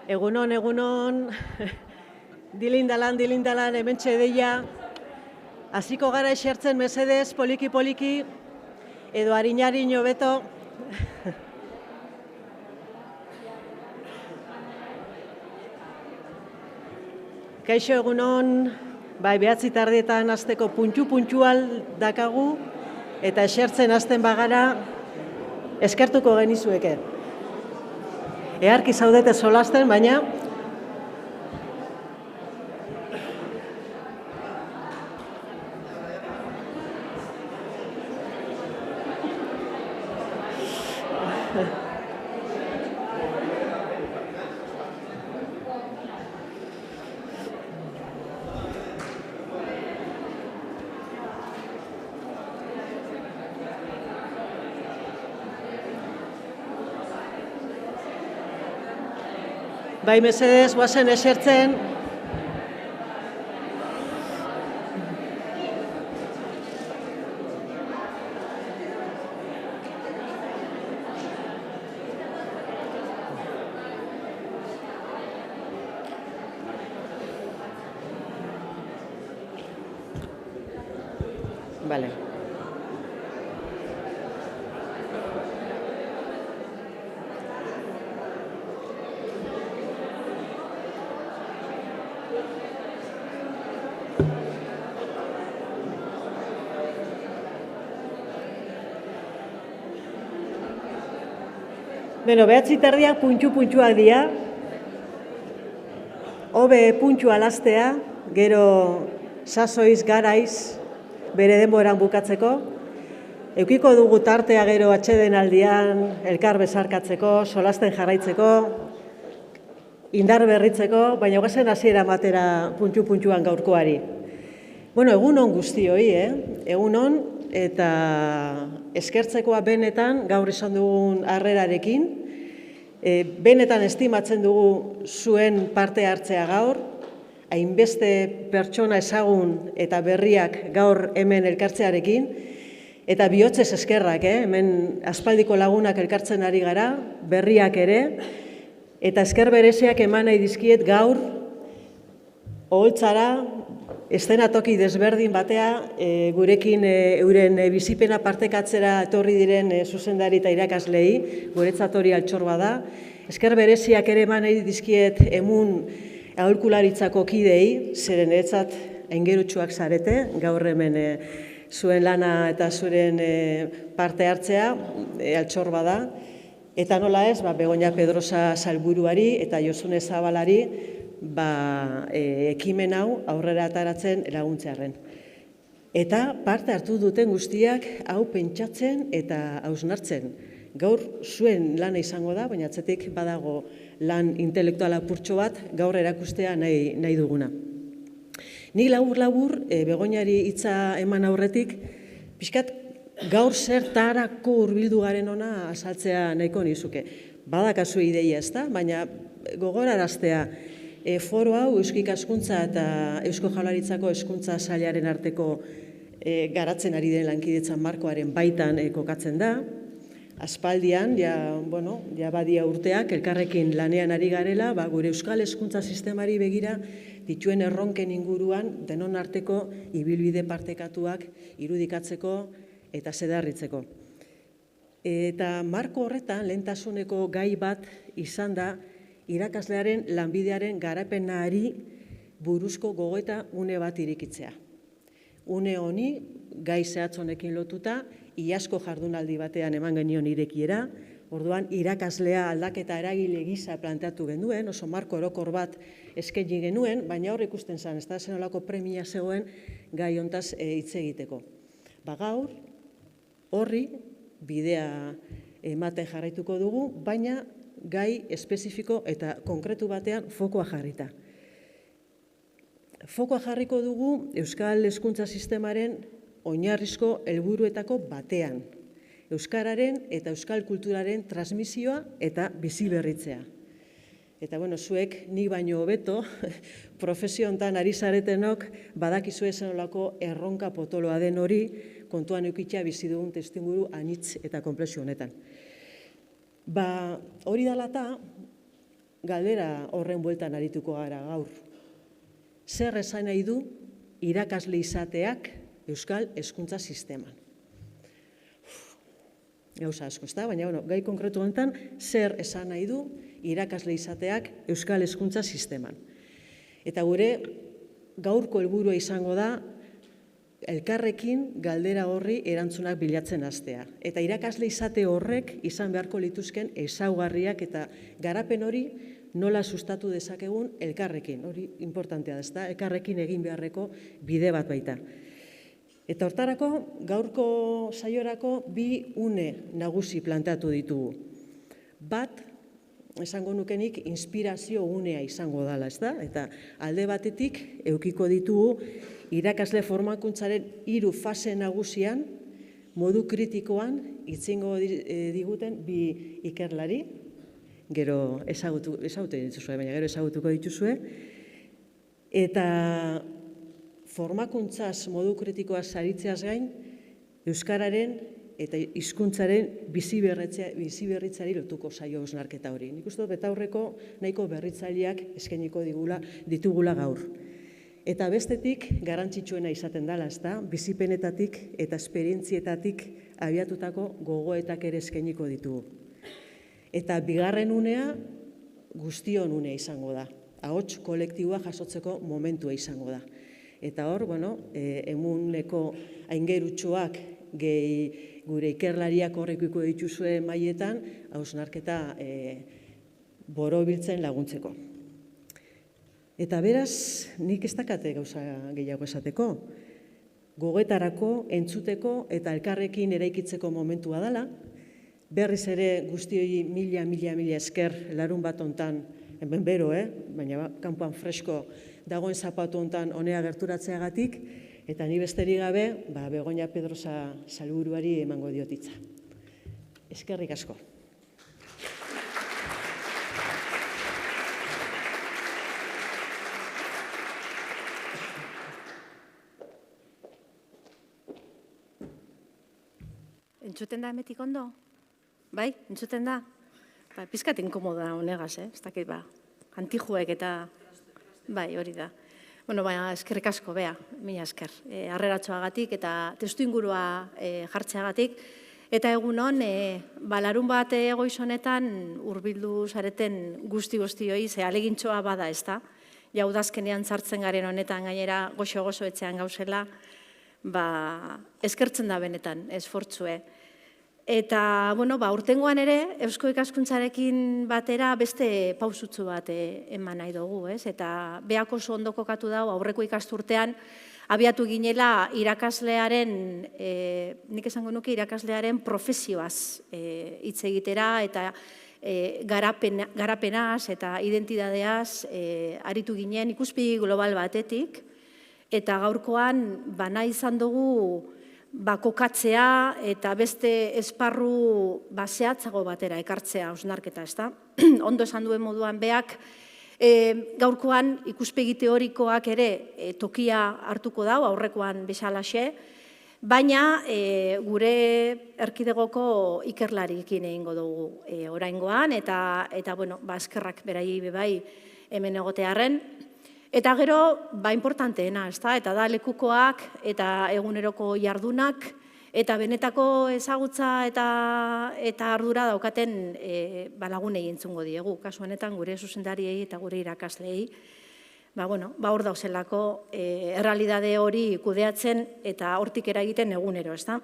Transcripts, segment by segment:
Egunon, dilindalan, hementxe deia. Hasiko gara esertzen mesedez, poliki, edo harin hobeto. Kaixo egunon, bai 9:00 hasteko puntual dakagu, eta esertzen hasten bagara, eskertuko genizueke. Eharki zaudete solasten, baina bai mesedez, guazen esertzen. Vale. Beno, 9:30 puntuak dira. Hobe puntua lastea, gero sasoiz, garaiz, bere denboran bukatzeko. Eukiko dugu tartea gero atxeden aldian, elkar bezarkatzeko, solasten jarraitzeko, indar berritzeko, baina gozen hasiera matera puntuan gaurkoari. Bueno, egunon guztioi, egunon, eta eskertzekoa benetan gaur izan dugun harrerarekin. Benetan estimatzen dugu zuen parte hartzea gaur, hainbeste pertsona ezagun eta berriak gaur hemen elkartzearekin, eta bihotzez eskerrak, hemen aspaldiko lagunak elkartzen ari gara, berriak ere, eta esker bereziak eman nahi dizkiet gaur, oholtzara, eszenatoki desberdin batea, gurekin euren bizipena partekatzera etorri diren zuzendari eta irakaslei, guretzat hori altxor bada. Esker bereziak ere eman nahi dizkiet emun aholkularitzako kidei, zeren eretzat aingerutsuak zarete, gaur hemen zuen lana eta zuren parte hartzea, altxor bada. Eta nola ez, Begoña Pedrosa sailburuari eta Josune Zabalari ekimen hau aurrera ataratzen laguntzearren. Eta parte hartu duten guztiak hau pentsatzen eta hausnartzen. Gaur zuen lana izango da, baina atzetik badago lan intelektuala purtsu bat gaur erakustea nahi duguna. Nik labur, Begoñari hitza eman aurretik, pixkat gaur zertarako hurbildu garen ona azaltzea nahiko nizuke. Badakazu ideia ez da, baina gogoraraztea foro hau Eusko Ikaskuntza eta Eusko Jaurlaritzako Hezkuntza Sailaren arteko garatzen ari den lankidetzan markoaren baitan kokatzen da. Aspaldian, ja badia urteak, elkarrekin lanean ari garela, gure Euskal Hezkuntza Sistemari begira dituen erronken inguruan denon arteko ibilbide partekatuak irudikatzeko eta zedarritzeko. Eta marko horretan, lehentasuneko gai bat izan da, irakaslearen lanbidearen garapenari buruzko gogoeta une bat irikitzea. Une honi, gai zehatz honekin lotuta, iazko jardunaldi batean eman genion irekiera, orduan irakaslea aldaketa eragile gisa planteatu genuen, oso marko orokor bat eskaini genuen, baina hor ikusten zen, ez da zenolako premia zegoen gai hontaz hitz egiteko. Gaur, horri bidea ematen jarraituko dugu, baina gai espezifiko eta konkretu batean fokoa jarrita. Fokoa jarriko dugu Euskal Hezkuntza Sistemaren oinarrizko helburuetako batean. Euskararen eta euskal kulturaren transmisioa eta biziberritzea. Eta, zuek nik baino hobeto, profesio hontan ari zaretenok, badakizue zenolako erronka potoloa den hori, kontuan eukitzea bizi dugun testuinguru anitz eta konplexu honetan. Hori dela eta, galdera horren bueltan arituko gara gaur. Zer esan nahi du irakasle izateak Euskal Hezkuntza Sisteman? Gauza asko, ezta? Baina, gai konkretu honetan, zer esan nahi du irakasle izateak Euskal Hezkuntza Sisteman? Eta gure gaurko helburua izango da elkarrekin galdera horri erantzunak bilatzen hastea. Eta irakasle izate horrek izan beharko lituzken ezaugarriak eta garapen hori nola sustatu dezakegun elkarrekin. Hori importantea da, ezta? Elkarrekin egin beharreko bide bat baita. Eta hortarako, gaurko saiorako bi une nagusi planteatu ditugu. Bat, esango nukenik, inspirazio unea izango dela, ezta? Eta alde batetik, edukiko ditugu, irakasle formakuntzaren 3 fase nagusian, modu kritikoan, itzingo diguten bi ikerlari, gero ezagutuko dituzue, baina gero ezagutuko dituzue, eta formakuntzaz modu kritikoa saritzeaz gain, euskararen eta hizkuntzaren biziberritzeari lotuko zaio hausnarketa hori. Nik uste dut betaurreko nahiko berritzaileak eskainiko ditugula gaur. Eta bestetik garrantzitsuena izaten dela, ezta? Bizipenetatik eta esperientzietatik abiatutako gogoetak ere eskainiko ditugu. Eta bigarren unea guztion unea izango da. Ahots kolektiboa jasotzeko momentua izango da. Eta hor, emuneko aingerutxoak gehi gure ikerlariak horrekiko dituzue mailetan, hausnarketa borobiltzen laguntzeko. Eta beraz, nik ez dakate gauza gehiago esateko. Gogetarako, entzuteko eta elkarrekin eraikitzeko momentua dela. Berriz ere guztioi mila esker larun bat hontan, hemen bero, baina kanpoan fresko dagoen zapatu hontan honea gerturatzeagatik, eta ni besterik gabe, Begoña Pedrosa sailburuari emango diot hitza. Eskerrik asko. Entzuten da emetik ondo? Bai, entzuten da? Pizkat inkomoda honegaz, ez dakit antijuek eta... Bai, hori da. Baina eskerrik asko, bea, mila esker. Harreratxoagatik eta testu ingurua jartzeagatik. Eta egunon, larun bat goiz honetan hurbildu zareten guzti-guztioi, ze alegintxoa bada, ez da? Jaudazkenean sartzen garen honetan gainera goxo-goxo etxean gauzela, eskertzen da benetan, esfortzue. Eta, urtengoan ere, Eusko Ikaskuntzarekin batera beste pausutzu bat eman nahi dugu, ez? Eta beak oso ondo kokatu dago, aurreko ikasturtean, abiatu ginela irakaslearen, nik esango nuke irakaslearen profesioaz hitz egitera, eta garapenaz eta identidadeaz aritu ginen ikuspegi global batetik, eta gaurkoan bana izan dugu kokatzea eta beste esparru zehatzago batera ekartzea hausnarketa, ezta? Ondo esan duen moduan beak, gaurkoan ikuspegi teorikoak ere tokia hartuko dau, aurrekoan bezalaxe, baina gure erkidegoko ikerlariekin egingo dugu oraingoan, eta eskerrak berai bebai hemen egotearren. Eta gero, importanteena, eta da lekukoak eta eguneroko jardunak, eta benetako ezagutza eta ardura daukaten lagunei entzungo diegu. Kasu honetan gure zuzendariei eta gure irakasleei, hor dauzelako errealidade hori kudeatzen eta hortik eragiten egunero, ezta?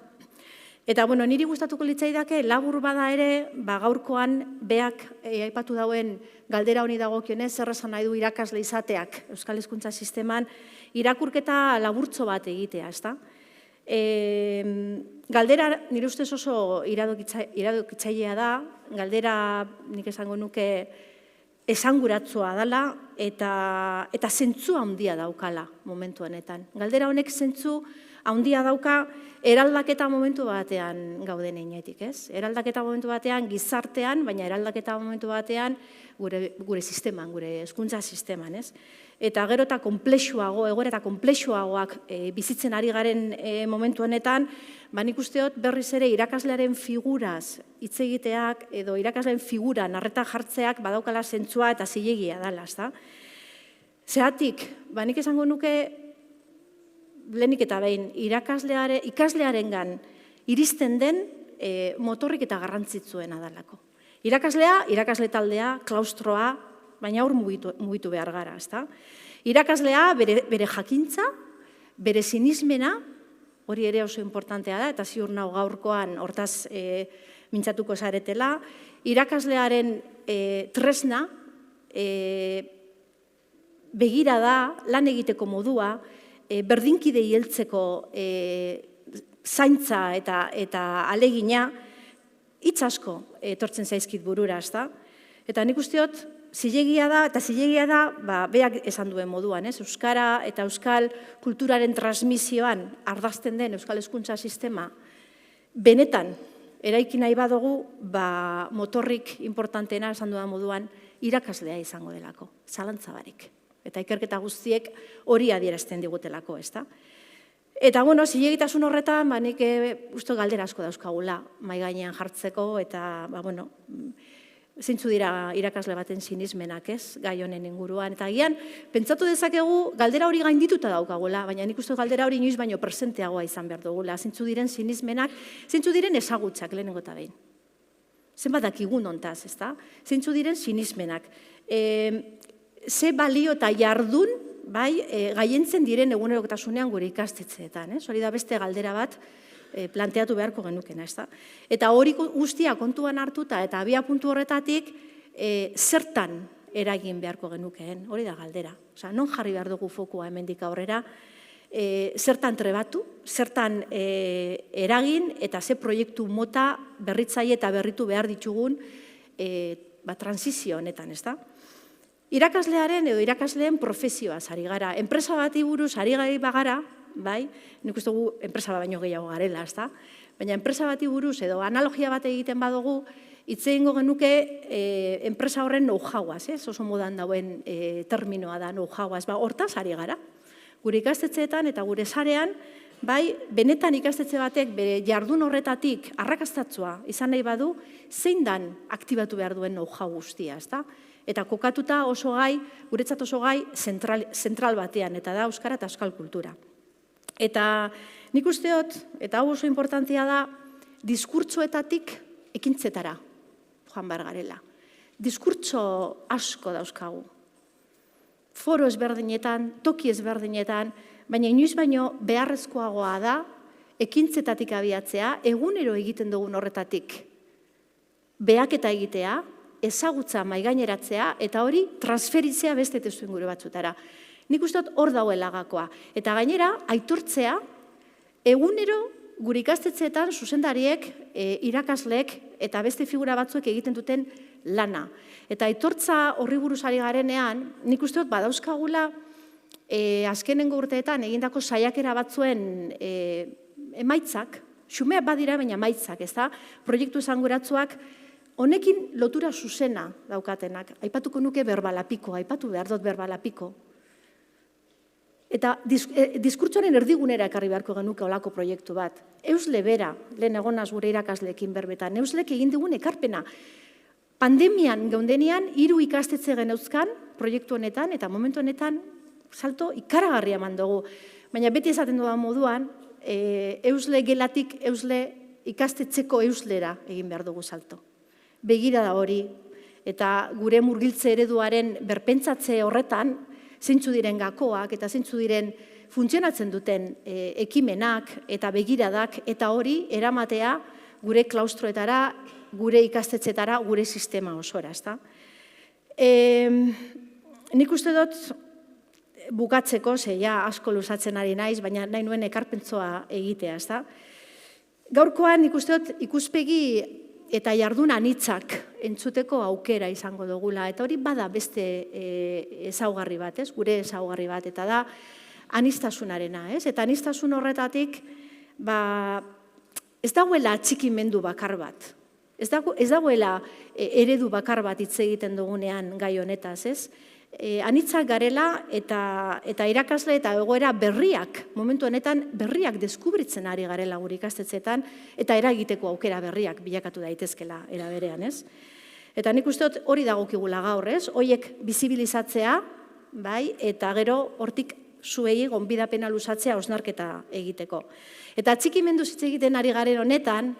Eta, niri gustatuko litzaidake, labur bada ere, gaurkoan beak aipatu dauen galdera honi dagokionez, zer esan nahi du irakasle izateak Euskal Hezkuntza Sisteman irakurketa laburtxo bat egitea, ezta? Galdera nire ustez oso iradokitzailea da, galdera nik esango nuke esanguratsua dela eta zentzu handia daukala momentu honetan. Galdera honek zentzu handia dauka eraldaketa momentu batean gauden heinetik, ez? Eraldaketa momentu batean gizartean, baina eraldaketa momentu batean gure sisteman, gure hezkuntza sisteman, ez? Eta gero eta konplexuago, egoera eta konplexuagoak bizitzen ari garen momentu honetan, nik usteot berriz ere irakaslearen figuraz hitz egiteak edo irakaslearen figuran arreta jartzeak badaukala zentzua eta zilegia dela, ezta? Zeratik, nik esango nuke lehenik eta behin ikaslearengan iristen den motorrik eta garrantzitsuena dalako. Irakaslea, irakasle taldea, klaustroa, baina hor mugitu behar gara, ezta? Irakaslea bere jakintza, bere sinismena, hori ere oso importantea da, eta ziur nago gaurkoan hortaz mintzatuko zaretela, irakaslearen tresna, begira da, lan egiteko modua, berdinkidei heltzeko zaintza eta alegina, hitz asko etortzen zaizkit burura, ezta? Eta nik usteot, zilegia da, beak esan duen moduan, euskara eta euskal kulturaren transmisioan ardazten den euskal hezkuntza sistema benetan eraiki nahi badugu, motorrik importanteena esan duen moduan irakaslea izango delako, zalantza barik. Eta ikerketa guztiek hori adierazten digutelako, ezta? Eta, zilegitasun horretan, nik uste galdera asko dauzkagula mahai gainean jartzeko, eta, zeintzu dira irakasle baten sinismenak, ez, gai honen inguruan. Eta gian, pentsatu dezakegu galdera hori gaindituta daukagula, baina nik uste galdera hori inoiz baino presenteagoa izan behar dugula. Zeintzu diren sinismenak, zeintzu diren ezagutzak lehenengo eta behin. Zenbat dakigun hontaz, ezta? Zeintzu diren sinismenak. Ze balio eta jardun, gaientzen diren egunerokotasunean gure ikastetxeetan, ez? Hori da beste galdera bat, planteatu beharko genukena, ezta? Eta hori guztia kontuan hartuta eta abia puntu horretatik zertan eragin beharko genukeen, hori da galdera. Non jarri behar dugu fokua hemendik aurrera, zertan trebatu, zertan eragin eta ze proiektu mota berritzaile eta berritu behar ditugun transizio honetan, ezta? Irakaslearen edo irakasleen profesioaz ari gara. Enpresa bati buruz ari gai bagara, nik uste dugu enpresa baino gehiago garela, ezta? Baina enpresa bati buruz edo analogia bat egiten badugu, hitz egingo genuke enpresa horren know-howaz, oso modan dauen terminoa da know-howaz, hortaz ari gara. Gure ikastetxeetan eta gure sarean, benetan ikastetxe batek bere jardun horretatik arrakastatsua izan nahi badu, zein dan aktibatu behar duen know-how guztia, ezta? Eta kokatuta oso gai, guretzat oso gai, zentral batean, eta da euskara eta euskal kultura. Eta nik usteot, eta hau oso importantia da, diskurtsoetatik ekintzetara joan behar garela. Diskurtso asko dauzkagu. Foro ezberdinetan, toki ezberdinetan, baina inoiz baino beharrezkoagoa da, ekintzetatik abiatzea, egunero egiten dugun horretatik behaketa egitea, ezagutza maigaineratzea, eta hori transferitzea beste testu inguru batzutara. Nik usteot hor dauela gakoa. Eta gainera, aitortzea, egunero gure ikastetxeetan zuzendariek, irakasleek eta beste figura batzuek egiten duten lana. Eta aitortza horri buruz ari garenean, nik usteot badauzkagula azkenengo urteetan egindako saiakera batzuen emaitzak, xumeak badira baina emaitzak, ez da? Proiektu esanguratsuak honekin lotura zuzena daukatenak. Aipatuko nuke berbalapiko, aipatu behar dut berbalapiko. Eta diskurtsoaren erdigunera ekarri beharko genuke olako proiektu bat. Eusle bera, lehen egonaz gure irakasleekin berbetan, Euslek egin digun ekarpena. Pandemian geundenean, 3 ikastetxe geneuzkan proiektu honetan, eta momentu honetan, salto ikaragarria eman dugu. Baina beti esaten dudan moduan, Eusle gelatik, Eusle ikastetxeko Euslera egin behar dugu salto. Begira da hori, eta gure murgiltze ereduaren berpentsatze horretan, zeintzu diren gakoak eta zeintzu diren funtzionatzen duten ekimenak eta begiradak, eta hori eramatea gure klaustroetara, gure ikastetxetara, gure sistema osora, ezta? Nik uste dut bukatzeko, ja asko luzatzen ari naiz, baina nahi nuen ekarpentsoa egitea, ezta? Gaurkoan nik uste dut ikuspegi eta jardun anitzak entzuteko aukera izango dugula. Eta hori bada beste ezaugarri bat, gure ezaugarri bat. Eta da, anistasunarena, ez? Eta anistasun horretatik, ez dagoela atxikimendu bakar bat. Ez dagoela eredu bakar bat hitz egiten dugunean gai honetaz, ez? Anitzak garela eta irakasle eta egoera berriak, momentu honetan berriak deskubritzen ari garela gure ikastetxeetan eta eragiteko aukera berriak bilakatu daitezkela era berean, ez? Eta nik uste dut hori dagokigula gaur, ez? Horiek bizibilizatzea, bai, eta gero hortik zuei gonbidapena luzatzea hausnarketa egiteko. Eta atxikimendu hitz egiten ari garen honetan,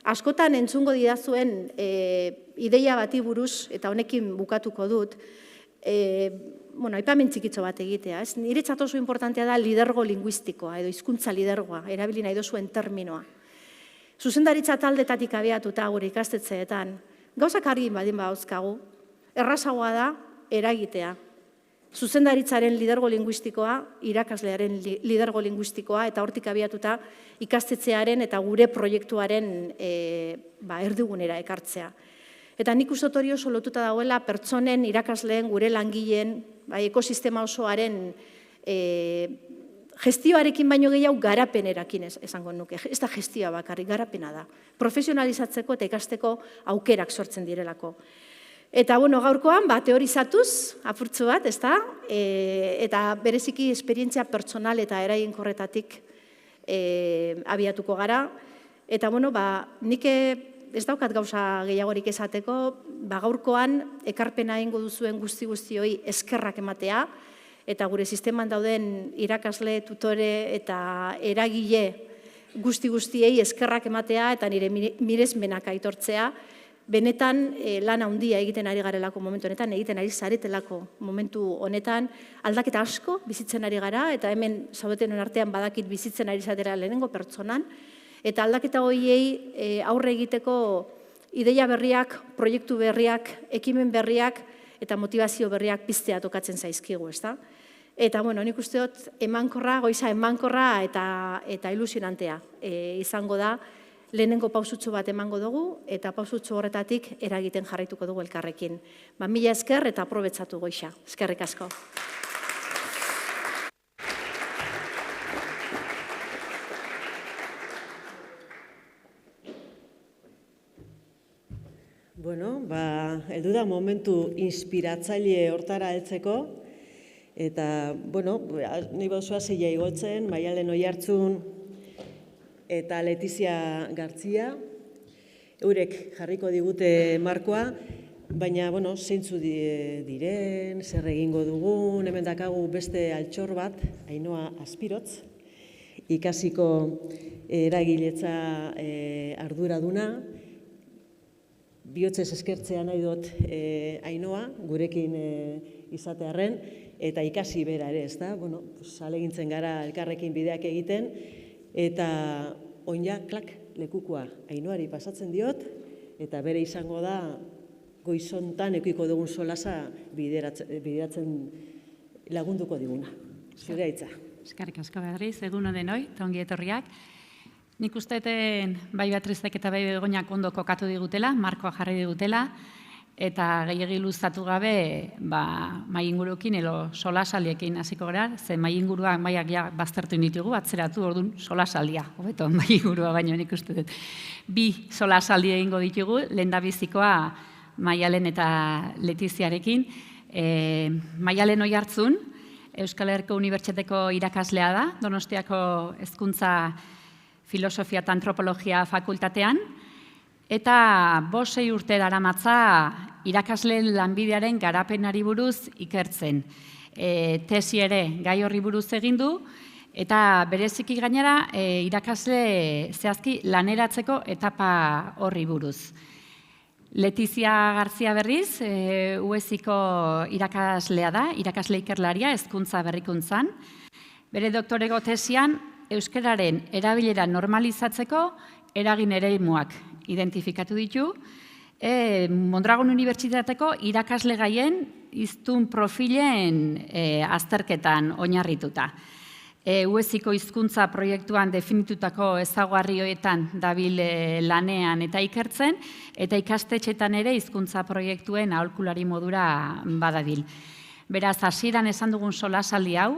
askotan entzungo didazuen ideia bati buruz, eta honekin bukatuko dut, aipamen txikitxo bat egitea. Niretzat oso importantea da lidergo linguistikoa, edo hizkuntza lidergoa, erabili nahi duzuen terminoa. Zuzendaritza taldetatik abiatuta gure ikastetxeetan, gauzak argi badin bauzkagu, errazagoa da eragitea. Zuzendaritzaren lidergo linguistikoa, irakaslearen lidergo linguistikoa, eta hortik abiatuta ikastetxearen eta gure proiektuaren erdigunera ekartzea. Eta nik uste hori oso lotuta dagoela pertsonen, irakasleen, gure langileen, ekosistema osoaren gestioarekin baino gehiago garapenerakin esango nuke. Ez da gestioa bakarrik, garapena da. Profesionalizatzeko eta ikasteko aukerak sortzen direlako. Eta, gaurkoan, teorizatuz, apurtzu bat, ez da? Eta bereziki esperientzia pertsonal eta eraginkorretatik abiatuko gara. Eta, nik ez daukat gauza gehiagorik esateko, gaurkoan ekarpena egingo duzuen guzti-guztioi eskerrak ematea, eta gure sisteman dauden irakasle, tutore eta eragile guzti-guztiei eskerrak ematea eta nire miresmenak aitortzea, benetan lan handia egiten ari garelako momentu honetan, egiten ari zaretelako momentu honetan, aldaketa asko bizitzen ari gara, eta hemen zaudeten artean badakit bizitzen ari zatera lehenengo pertsonan, eta aldaketa horiei aurre egiteko ideia berriak, proiektu berriak, ekimen berriak eta motivazio berriak piztea tokatzen zaizkigu, ezta? Eta, nik uste dut emankorra, goiza emankorra eta ilusionantea izango da, lehenengo pausutxo bat emango dugu, eta pausutxo horretatik eragiten jarraituko dugu elkarrekin. Mila esker eta aprobetsatu goixa. Eskerrik asko. Heldu da momentu inspiratzaile hortara heltzeko, eta, nahi bauzua zila igotzen, Maialen Oiartzun eta Letizia Gartzia, eurek jarriko digute markoa, baina, zeintzu diren, zer egingo dugun, hemen dakagu beste altxor bat, Ainhoa Azpirotz, ikasiko eragiletza arduraduna, bihotzez eskertzea nahi dut Ainhoa, gurekin izatearren, eta ikasi bera ere, ez da? Salegintzen gara elkarrekin bideak egiten, eta oina, klak, lekukoa Ainhoari pasatzen diot, eta bere izango da goizontan ekiko dugun solasa bideratzen lagunduko diguna. Zure hitza. Eskerrik asko Beatriz, egun denoi, eta ongi etorriak. Nik usteeten bai Beatrizek eta bai Begoñak ondo kokatu digutela, markoa jarri digutela, eta gehiegi luzatu gabe mai inguruekin edo solasaliekin hasiko gara, ze mai inguruak maiak ja baztertu ditugu, atzeratu orduan solasaldia, hobeto mai ingurua baino nik uste dut. 2 solasaldi egingo ditugu, lehendabizikoa Maialen eta Letiziarekin. Maialen Oiartzun, Euskal Herriko Unibertsitateko irakaslea da, Donostiako Hezkuntza Filosofia eta Antropologia fakultatean, eta 5-6 urte daramatza irakasleen lanbidearen garapenari buruz ikertzen. Tesi ere gai horri buruz egin du, eta bereziki gainera irakasle zehazki laneratzeko etapa horri buruz. Letizia Gartzia berriz, UESiko irakaslea da, irakasle ikerlaria hezkuntza berrikuntzan. Bere doktorego tesian, euskararen erabilera normalizatzeko eragin eremuak identifikatu ditu, Mondragon Unibertsitateko irakasle gaien hiztun profilen azterketan oinarrituta. UESiko hizkuntza proiektuan definitutako ezaugarrioetan dabil lanean eta ikertzen, eta ikastetxetan ere hizkuntza proiektuen aholkulari modura badabil. Beraz, hasieran esan dugun solasaldi hau,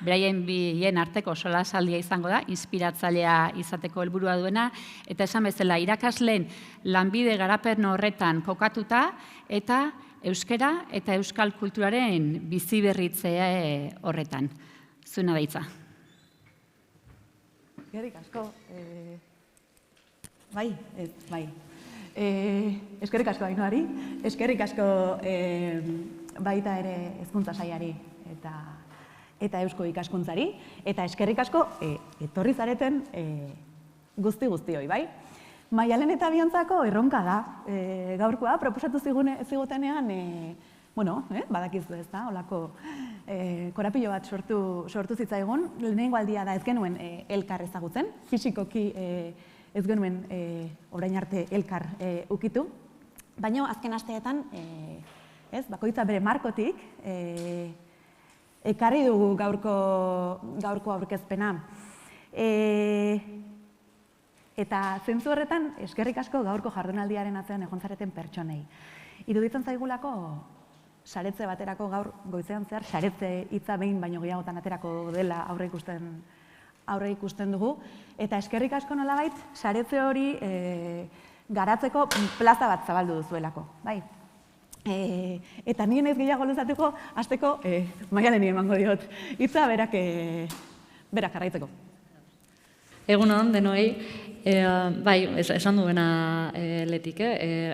beraien bien arteko solasaldia izango da, inspiratzailea izateko helburua duena, eta esan bezala, irakasleen lanbide garapen horretan kokatuta, eta euskara eta euskal kulturaren biziberritze horretan. Zuena da hitza. Eskerrik asko. Bai. Eskerrik asko Ainoari, eskerrik asko baita ere hezkuntza sailari eta Eusko Ikaskuntzari, eta eskerrik asko etorri zareten guztioi, bai? Maialen eta Biontzako erronka da, gaurkoa proposatu zigutenean, badakizu ez da, holako korapilo bat sortu zitzaigun, lehenengo aldia da ez genuen elkar ezagutzen, fisikoki ez genuen orain arte elkar ukitu, baina azken asteetan, bakoitza bere markotik, ekarri dugu gaurko aurkezpena. Eta zentzu horretan, eskerrik asko gaurko jardunaldiaren atzean egon zareten pertsonei. Iruditzen zaigulako, saretze baterako gaur goizean zehar, saretze hitza behin baino gehiagotan aterako dela aurre ikusten dugu, eta eskerrik asko nolabait, saretze hori garatzeko plaza bat zabaldu duzuelako, bai? Eta nien ez gehiago luzatuko, hasteko Maialeni emango diot hitza berak jarraitzeko. Egun on, denoi, bai, esan duena letik,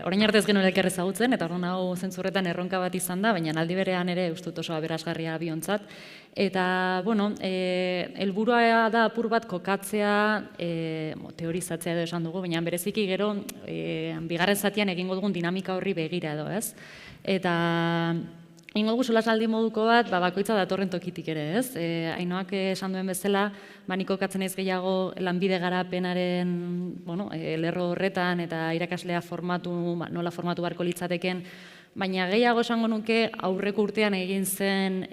orain arte ez genuen elkar ezagutzen, eta orduan hau zentzurretan erronka bat izan da, baina aldi berean ere ustut oso aberasgarria Biontzat. Eta, helburua da apur bat kokatzea, teorizatzea edo esan dugu, baina bereziki gero, bigarren zatian egingo dugun dinamika horri begira edo, ez? Eta egingo dugu solasaldi moduko bat, bakoitza datorren tokitik ere, ez? Ainoak esan duen bezala, nik kokatzen ez gehiago lanbide garapenaren lerro horretan eta irakaslea nola formatu beharko litzateken, baina gehiago esango nuke aurreko urtean egin zen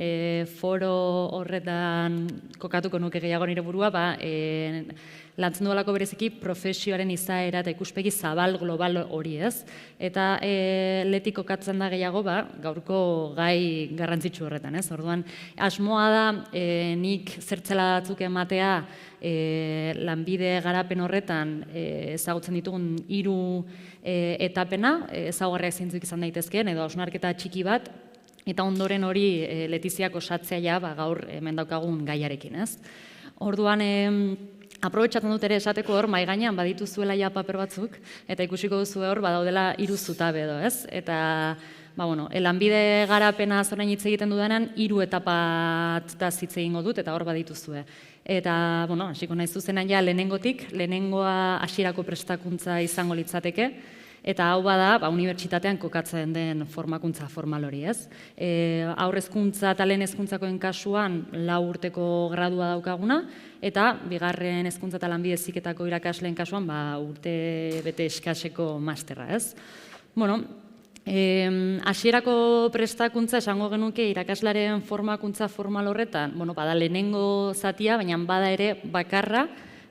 foro horretan kokatuko nuke gehiago nire burua, lantzen duelako bereziki profesioaren izaera eta ikuspegi zabal global hori, ez? Eta letik kokatzen da gehiago gaurko gai garrantzitsu horretan, ez? Orduan, asmoa da nik zertzela batzuk ematea lanbide garapen horretan ezagutzen ditugun 3 etapena, ezaugarriak zeintzuk izan daitezkeen, edo hausnarketa txiki bat, eta ondoren hori Letiziak osatzea gaur hemen daukagun gaiarekin, ez? Orduan, aprobetxatzen dut ere esateko hor, mahai gainean badituzuela ja paper batzuk, eta ikusiko duzu hor, badaudela 3 zutabe edo, ez? Eta, lanbide garapena zorain hitz egiten dudanean, 3 etapataz hitz egingo dut, eta hor badituzue. Eta, hasiko nahi zuzenan ja lehenengoa hasierako prestakuntza izango litzateke, eta hau bada, unibertsitatean kokatzen den formakuntza formal hori, ez? Haur hezkuntza eta lehen hezkuntzakoen kasuan 4 urteko gradua daukaguna, eta bigarren hezkuntza eta lanbide heziketako irakasleen kasuan urte bete eskaseko masterra, ez? Hasierako prestakuntza esango genuke irakaslaren formakuntza formal horretan, bada lehenengo zatia, baina bada ere bakarra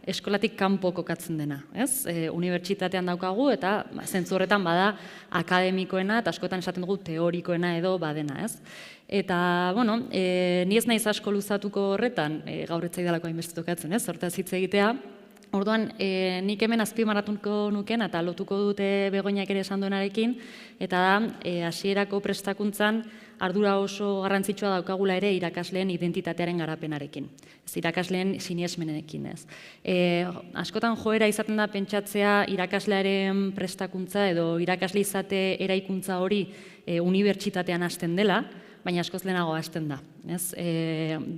eskolatik kanpo kokatzen dena, ez? Unibertsitatean daukagu eta zentzu horretan bada akademikoena eta askotan esaten dugu teorikoena edo badena, ez? Eta, ni ez naiz asko luzatuko horretan, gaur ez zaidalako hainbeste tokatzen, ez? Hortaz hitz egitea. Orduan, nik hemen azpimarratuko nuken eta lotuko dute Begoñak ere esan duenarekin, eta da, hasierako prestakuntzan ardura oso garrantzitsua daukagula ere irakasleen identitatearen garapenarekin. Ez irakasleen sinesmenekin, ez. Askotan joera izaten da pentsatzea irakaslearen prestakuntza edo irakasle izate eraikuntza hori unibertsitatean hasten dela, baina askoz lehenago hasten da.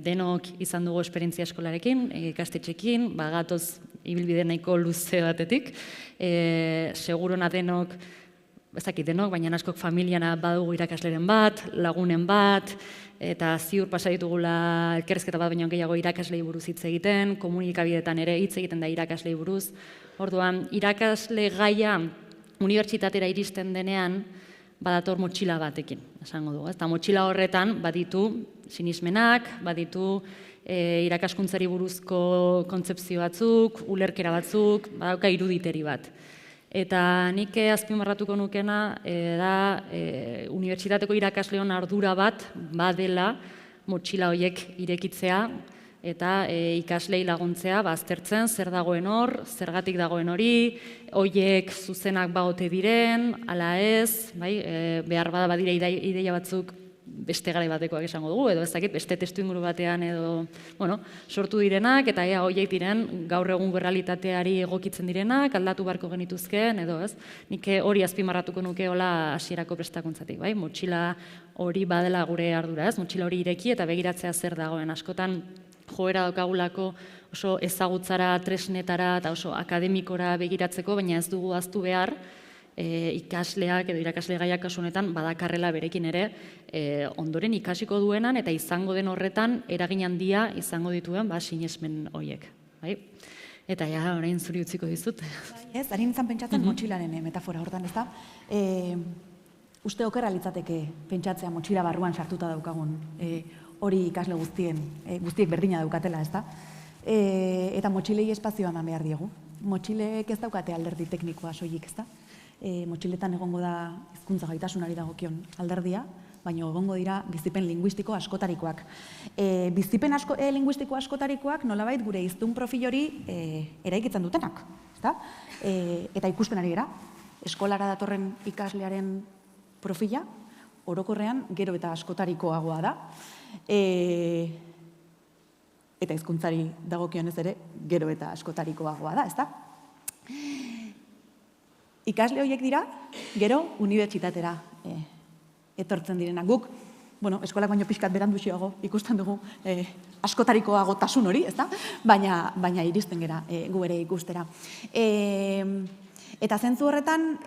Denok izan dugu esperientzia eskolarekin, ikastetxekin, gatoz ibilbide nahiko luze batetik. Segurona denok, ezakit denok, baina askok familiana badugu irakasleren bat, lagunen bat, eta ziur pasa ditugula elkarrizketa bat baino gehiago irakaslei buruz hitz egiten, komunikabideetan ere hitz egiten da irakaslei buruz. Orduan, irakasle gaia unibertsitatera iristen denean, badator motxila batekin, esango dugu. Eta motxila horretan baditu sinismenak, baditu irakaskuntzari buruzko kontzepzio batzuk, ulerkera batzuk, badauka iruditeri bat. Eta nik azpimarratuko nukena da unibertsitateko irakasleon ardura bat badela motxila horiek irekitzea eta ikaslei laguntzea aztertzen zer dagoen hor, zergatik dagoen hori, horiek zuzenak bagote diren, ala ez, behar bada badira ideia batzuk beste garai batekoak esango dugu, edo ez dakit, beste testu inguru batean edo, sortu direnak, eta horiek diren gaur egungo errealitateari egokitzen direnak, aldatu beharko genituzkeen, edo ez. Nik hori azpimarratuko nuke hola hasierako prestakuntzatik, motxila hori badela gure ardura, ez? Motxila hori ireki eta begiratzea zer dagoen. Askotan joera daukagulako oso ezagutzara, tresnetara eta oso akademikora begiratzeko, baina ez dugu ahaztu behar, ikasleak edo irakasle gaiak kasu honetan badakarrela berekin ere ondoren ikasiko duenan eta izango den horretan eragin handia izango dituen sinesmen horiek. Eta orain zuri utziko dizut. Ez, ari nintzen pentsatzen motxilaren metafora hortan, ez da? Uste okerra litzateke pentsatzea motxila barruan sartuta daukagun hori ikasle guztiek berdina daukatela, ez da? Eta motxilei espazioa eman behar diegu. Motxilek ez daukate alderdi teknikoa soilik, ez da? Motxiletan egongo da hizkuntza gaitasunari dagokion alderdia, baina egongo dira bizipen linguistiko askotarikoak. Bizipen linguistiko askotarikoak nolabait gure hiztun profil hori eraikitzen dutenak, ezta? Eta ikusten ari gara, eskolara datorren ikaslearen profila orokorrean gero eta askotarikoagoa da. Eta hizkuntzari dagokionez ere gero eta askotarikoagoa da, ezta? Ikasle horiek dira, gero unibertsitatera etortzen direnak. Guk, eskolak baino pixkat beranduxeago ikusten dugu askotarikoago tasun hori, ezta? Baina iristen gera gu ere ikustera. Eta zentzu horretan,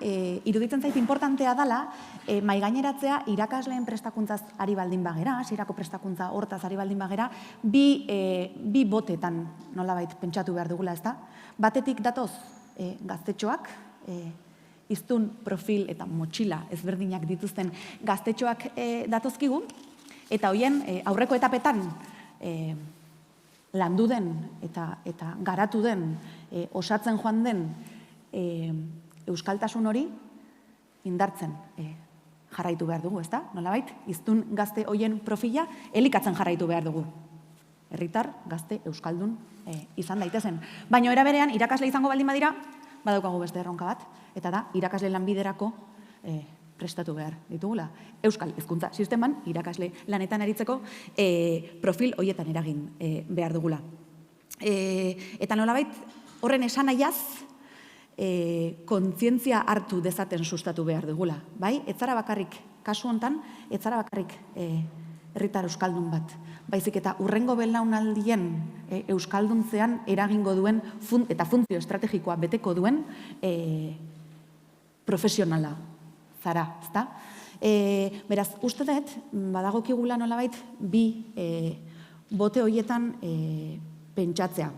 iruditzen zait importantea dela, mahaigaineratzea irakasleen prestakuntzaz ari baldin bagera, hasierako prestakuntza hortaz ari baldin bagera, bi botetan nolabait pentsatu behar dugula, ezta? Batetik datoz gaztetxoak, hiztun profil eta motxila ezberdinak dituzten gaztetxoak datozkigu, eta hoien aurreko etapetan landu den eta garatu den, osatzen joan den euskaltasun hori indartzen jarraitu behar dugu, ezta? Nolabait, hiztun gazte hoien profila elikatzen jarraitu behar dugu. Herritar, gazte, euskaldun izan daitezen. Baina era berean, irakasle izango baldin badira, badaukagu beste erronka bat, eta da, irakasle lanbiderako prestatu behar ditugula. Euskal hizkuntza sisteman, irakasle lanetan aritzeko profil horietan eragin behar dugula. Eta nolabait, horren esanahiaz, kontzientzia hartu dezaten sustatu behar dugula. Bai, ez zara bakarrik, kasu hontan, ez zara bakarrik herritar euskaldun bat. Baizik eta hurrengo belaunaldien euskalduntzean eragingo duen eta funtzio estrategikoa beteko duen profesionala zara, ezta? Beraz, uste dut, badagokigula nolabait bi bote horietan pentsatzea.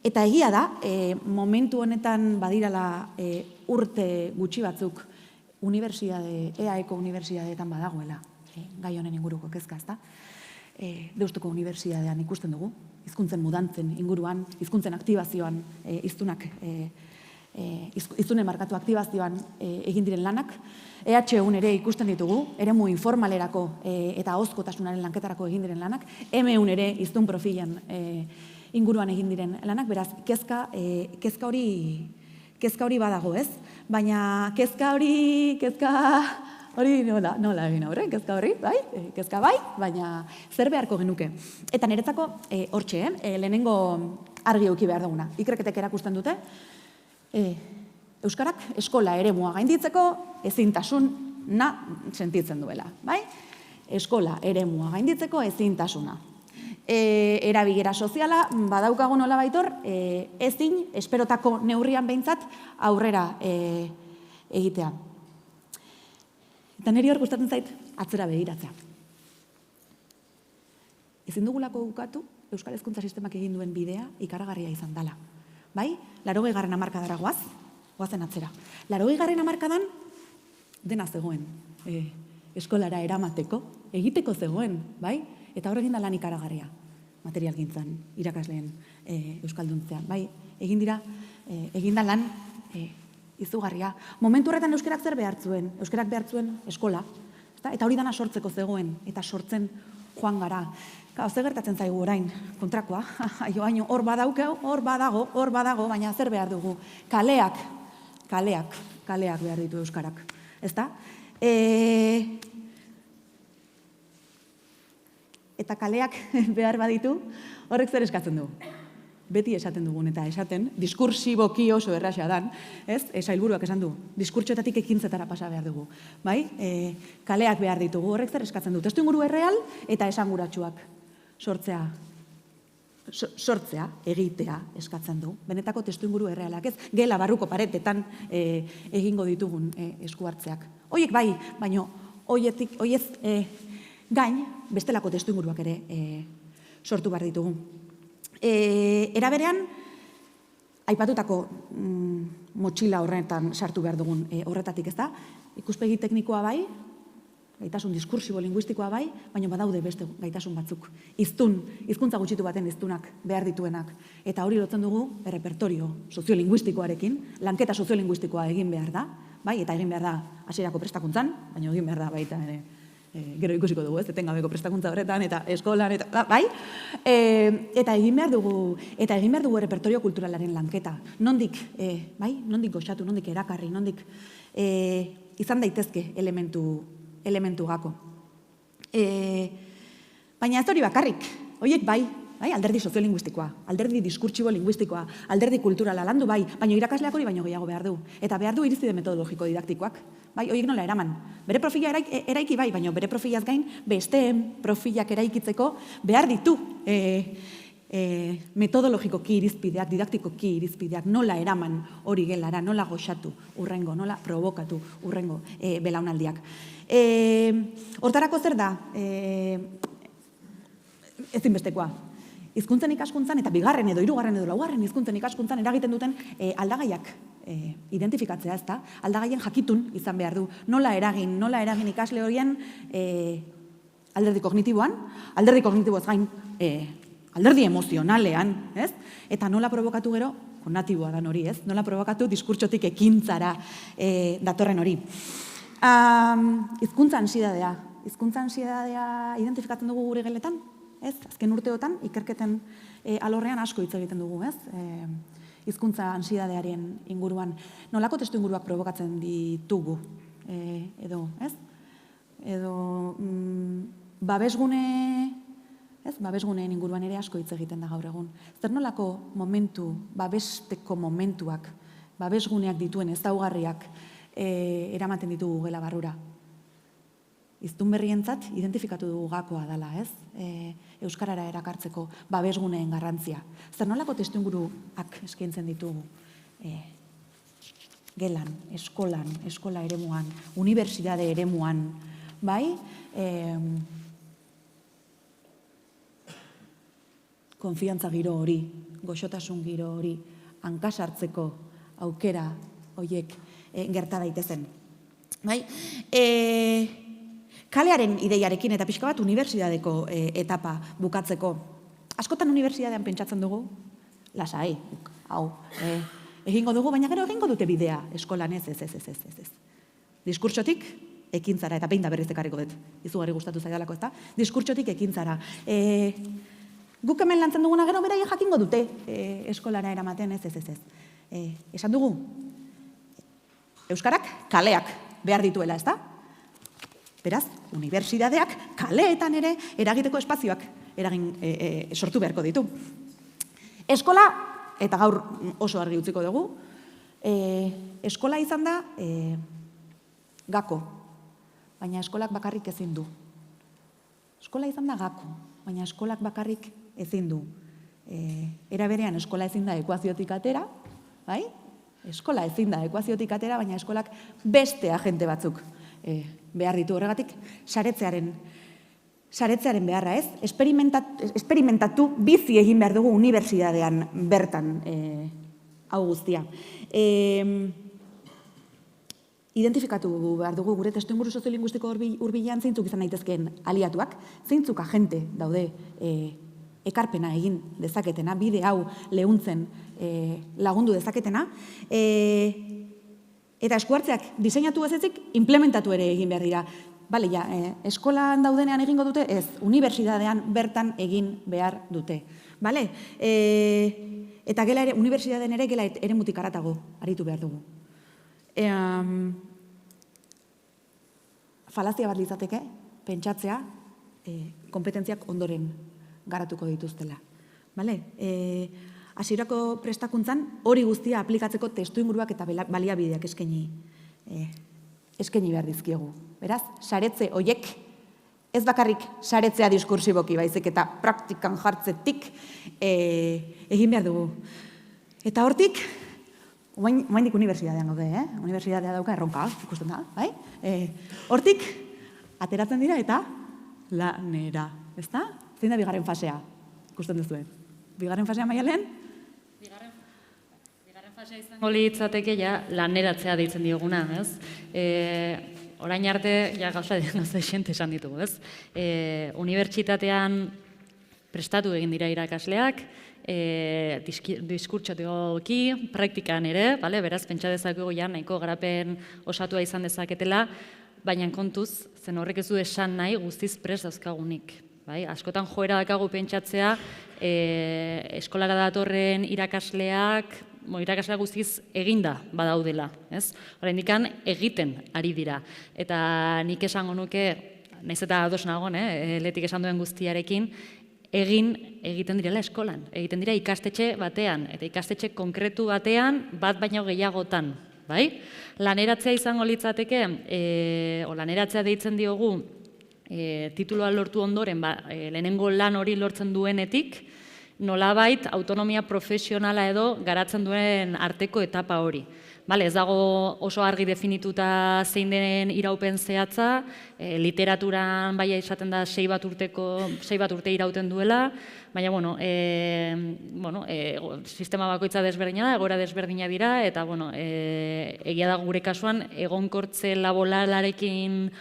Eta egia da, momentu honetan badirala urte gutxi batzuk EAEko unibertsitateetan badagoela, gai honen inguruko kezka, ezta? Deustuko unibertsitatean ikusten dugu, hizkuntzen mudantzen inguruan, hizkuntzen aktibazioan, hiztunen markatu aktibazioan egin diren lanak. EHUn ere ikusten ditugu, eremu informalerako eta ahozkotasunaren lanketarako egin diren lanak. MUn ere hiztun profilen inguruan egin diren lanak, beraz, kezka hori badago, ez? Baina kezka hori nola egin aurre, kezka horri, bai? Kezka bai, baina zer beharko genuke. Eta niretzako hortxe, lehenengo argi eduki behar duguna. Ikerketek erakusten dute, euskarak eskola eremua gainditzeko ezintasuna sentitzen duela, bai? Eskola eremua gainditzeko ezintasuna. Erabilera soziala, badaukagun nola baitor, ezin, esperotako neurrian behintzat aurrera egitea. Eta niri hor gustatzen zait, atzera begiratzea. Ezin dugulako bukatu, Euskal Hezkuntza Sistemak egin duen bidea ikaragarria izan dela. Bai? 80. hamarkadara goazen atzera. 80. hamarkadan dena zegoen eskolara eramateko, egiteko zegoen, bai? Eta hor egin da lan ikaragarria, materialgintzan, irakasleen euskalduntzean. Bai, egin da lan izugarria. Momentu horretan euskerak zer behar zuen? Euskerak behar zuen eskola. Eta hori dana sortzeko zegoen, eta sortzen joan gara. Ze gertatzen zaigu orain, kontrakoa, hor badago, baina zer behar dugu? Kaleak behar ditu euskarak. Ezta? Eta kaleak behar baditu, horrek zer eskatzen du? Beti esaten dugun eta esaten, diskursiboki oso erraxa dan, sailburuak esan du, diskurtsoetatik ekintzetara pasa behar dugu. Kaleak behar ditugu, horrek zer eskatzen du? Testuinguru erreal eta esanguratsuak sortzea, egitea eskatzen du. Benetako testuinguru errealak, ez? Gela barruko paretetan egingo ditugun esku hartzeak. Hoiek bai, baina hoiez gain, bestelako testuinguruak ere sortu behar ditugu. Era berean, aipatutako motxila horretan sartu behar dugun horretatik, ez da? Ikuspegi teknikoa bai, gaitasun diskursibo linguistikoa bai, baina badaude beste gaitasun batzuk. Hizkuntza gutxitu baten hiztunak behar dituenak. Eta hori lotzen dugu repertorio soziolinguistikoarekin, lanketa soziolinguistikoa egin behar da, bai, eta egin behar da hasierako prestakuntzan, baina egin behar da baita ere. Gero ikusiko dugu, ez, etengabeko prestakuntza horretan, eta eskolan, eta bai, eta egin behar dugu repertorio kulturalaren lanketa. Nondik goxatu, nondik erakarri, nondik izan daitezke elementu gako. Baina ez hori bakarrik, horiek bai, alderdi soziolinguistikoa, alderdi diskurtsibo linguistikoa, alderdi kulturala landu bai, baina irakasleak hori baino gehiago behar du. Eta behar du irizpide metodologiko didaktikoak. Bai, horiek nola eraman. Bere profila eraiki bai, baina bere profilaz gain, besteen profilak eraikitzeko behar ditu metodologikoki irizpideak, didaktikoki irizpideak, nola eraman hori gelara, nola goxatu urrengo, nola provokatu urrengo belaunaldiak. Hortarako zer da ezinbestekoa? Hizkuntzen ikaskuntzan eta bigarren edo hirugarren edo laugarren hizkuntzen ikaskuntzan eragiten duten aldagaiak identifikatzea, ezta? Aldagaien jakitun izan behar du. Nola eragin ikasle horien alderdi kognitiboan, alderdi kognitiboaz gain alderdi emozionalean, ez? Eta nola provokatu gero, konnatiboa dan hori, ez? Nola provokatu diskurtsotik ekintzara datorren hori. Hizkuntza ansiedadea identifikatzen dugu gure geletan? Ez, azken urteotan, ikerketen alorrean asko hitz egiten dugu, ez? Hizkuntza antsiedadearen inguruan. Nolako testuinguruak provokatzen ditugu, edo, ez? Edo, babesguneen inguruan ere asko hitz egiten da gaur egun. Zer nolako babesteko momentuak, babesguneak dituen ezaugarriak eramaten ditugu gela barrura. Hiztun berrientzat identifikatu dugu gakoa dela, ez? Euskarara erakartzeko babesguneen garrantzia. Zer nolako testuinguruak eskaintzen ditugu? Gelan, eskola eremuan, unibertsitate eremuan, bai? Konfiantza giro hori, goxotasun giro hori, hankasartzeko aukera horiek gerta daitezen. Bai? Kalearen ideiarekin eta pixka bat unibertsitateko etapa bukatzeko. Askotan unibertsitatean pentsatzen dugu, lasai, hau, egingo dugu, baina gero egingo dute bidea eskolan ez. Diskurtsotik ekintzara, eta behin da berriz ekarriko dut, izugarri gustatu zaidalako, ezta? Diskurtsotik ekintzara. Guk hemen lantzen duguna gero beraien jakingo dute eskolara eramaten ez. Esan dugu, euskarak kaleak behar dituela, ezta? Beraz, unibertsitateak kaleetan ere eragiteko espazioak sortu beharko ditu. Eskola, eta gaur oso argi utziko dugu, eskola izan da gako, baina eskolak bakarrik ezin du. Eskola izan da gako, baina eskolak bakarrik ezin du. Era berean eskola ezin da ekuaziotik atera, bai? Eskola ezin da ekuaziotik atera, baina eskolak beste agente batzuk behar ditu horregatik, saretzearen beharra, ez? Esperimentatu bizi egin behar dugu unibertsitatean bertan hau guztia. Identifikatu behar dugu gure testuinguru soziolinguistiko hurbilean zeintzuk izan daitezkeen aliatuak, zeintzuk agente daude ekarpena egin dezaketena, bide hau lehuntzen lagundu dezaketena, eta eskuartzeak diseinatu ez ezik, implementatu ere egin behar dira. Bale, ja, eskolan daudenean egingo dute, ez, unibertsitatean bertan egin behar dute. Bale? Eta gela ere, unibertsitatean ere gela ere mutik aratago aritu behar dugu. Falazia bat litzateke, pentsatzea, kompetentziak ondoren garatuko dituztela. Bale? Hasierako prestakuntzan hori guztia aplikatzeko testuinguruak eta baliabideak eskaini behar dizkiegu. Beraz, saretze hoiek ez bakarrik saretzea diskursiboki baizik eta praktikan jartzetik egin behar dugu. Eta hortik, oaindik unibertsitatean gaude, unibertsitatea dauka erronka, ikusten da, bai? Hortik, ateratzen dira eta lanera, ezta? Zein da bigarren fasea, ikusten duzuen? Bigarren fasea Maialen? Bigarren fasea izango litzateke ja laneratzea deitzen dioguna, ez? Orain arte, ja gauza xente esan ditugu, ez? Unibertsitatean prestatu egin dira irakasleak, diskurtsotegoki, praktikan ere, beraz, pentsa dezakegu ja nahiko garapen osatua izan dezaketela, baina kontuz, zen horrek ez du esan nahi guztiz prest dauzkagunik. Askotan joera dakagu pentsatzea, eskolara datorren irakasleak guztiz eginda badaudela. Oraindik egiten ari dira. Eta nik esango nuke, nahiz eta ados nagon, letik esan duen guztiarekin, egiten direla eskolan. Egiten dira ikastetxe batean, eta ikastetxe konkretu batean, bat baino gehiagotan. Laneratzea izango litzateke, laneratzea deitzen diogu, tituloa lortu ondoren, lehenengo lan hori lortzen duenetik, nolabait autonomia profesionala edo garatzen duen arteko etapa hori. Ez dago oso argi definituta zein den iraupen zehatza, literaturan baia izaten da 6 bat urte irauten duela, baina, sistema bakoitza desberdina da, egoera desberdina dira, eta, egia da gure kasuan, egonkortze laboralarekin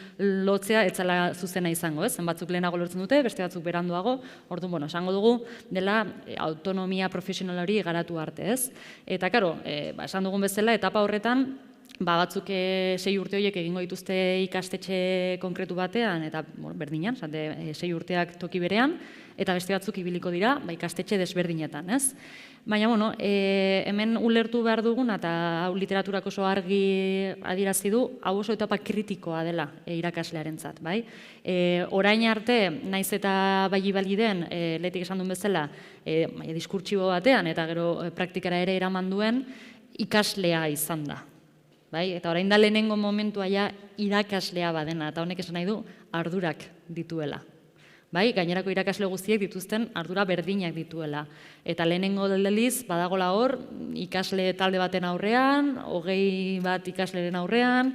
lotzea etzala zuzena izango, ez? Batzuk lehenago lortzen dute, beste batzuk beranduago, orduan, esango dugu, dela autonomia profesional hori garatu arte, ez? Eta, karo, esan dugun bezala, etapa horretan, batzuk 6 urte horiek egingo dituzte ikastetxe konkretu batean, eta berdinan, 6 urteak toki berean, eta beste batzuk ibiliko dira ikastetxe desberdinetan, ez? Baina, hemen ulertu behar dugun, eta hau literaturak oso argi adierazi du, hau oso etapa kritikoa dela irakaslearentzat, bai? Orain arte, naiz eta bali den, lehetik esan duen bezala, diskurtsibo batean, eta gero praktikara ere eraman duen, ikaslea izan da. Eta orain da lehenengo momentua ja irakaslea badena, eta honek esan nahi du ardurak dituela. Gainerako irakasle guztiek dituzten ardura berdinak dituela. Eta lehenengo deliz, badagola hor, ikasle talde baten aurrean, 20 bat ikasleren aurrean,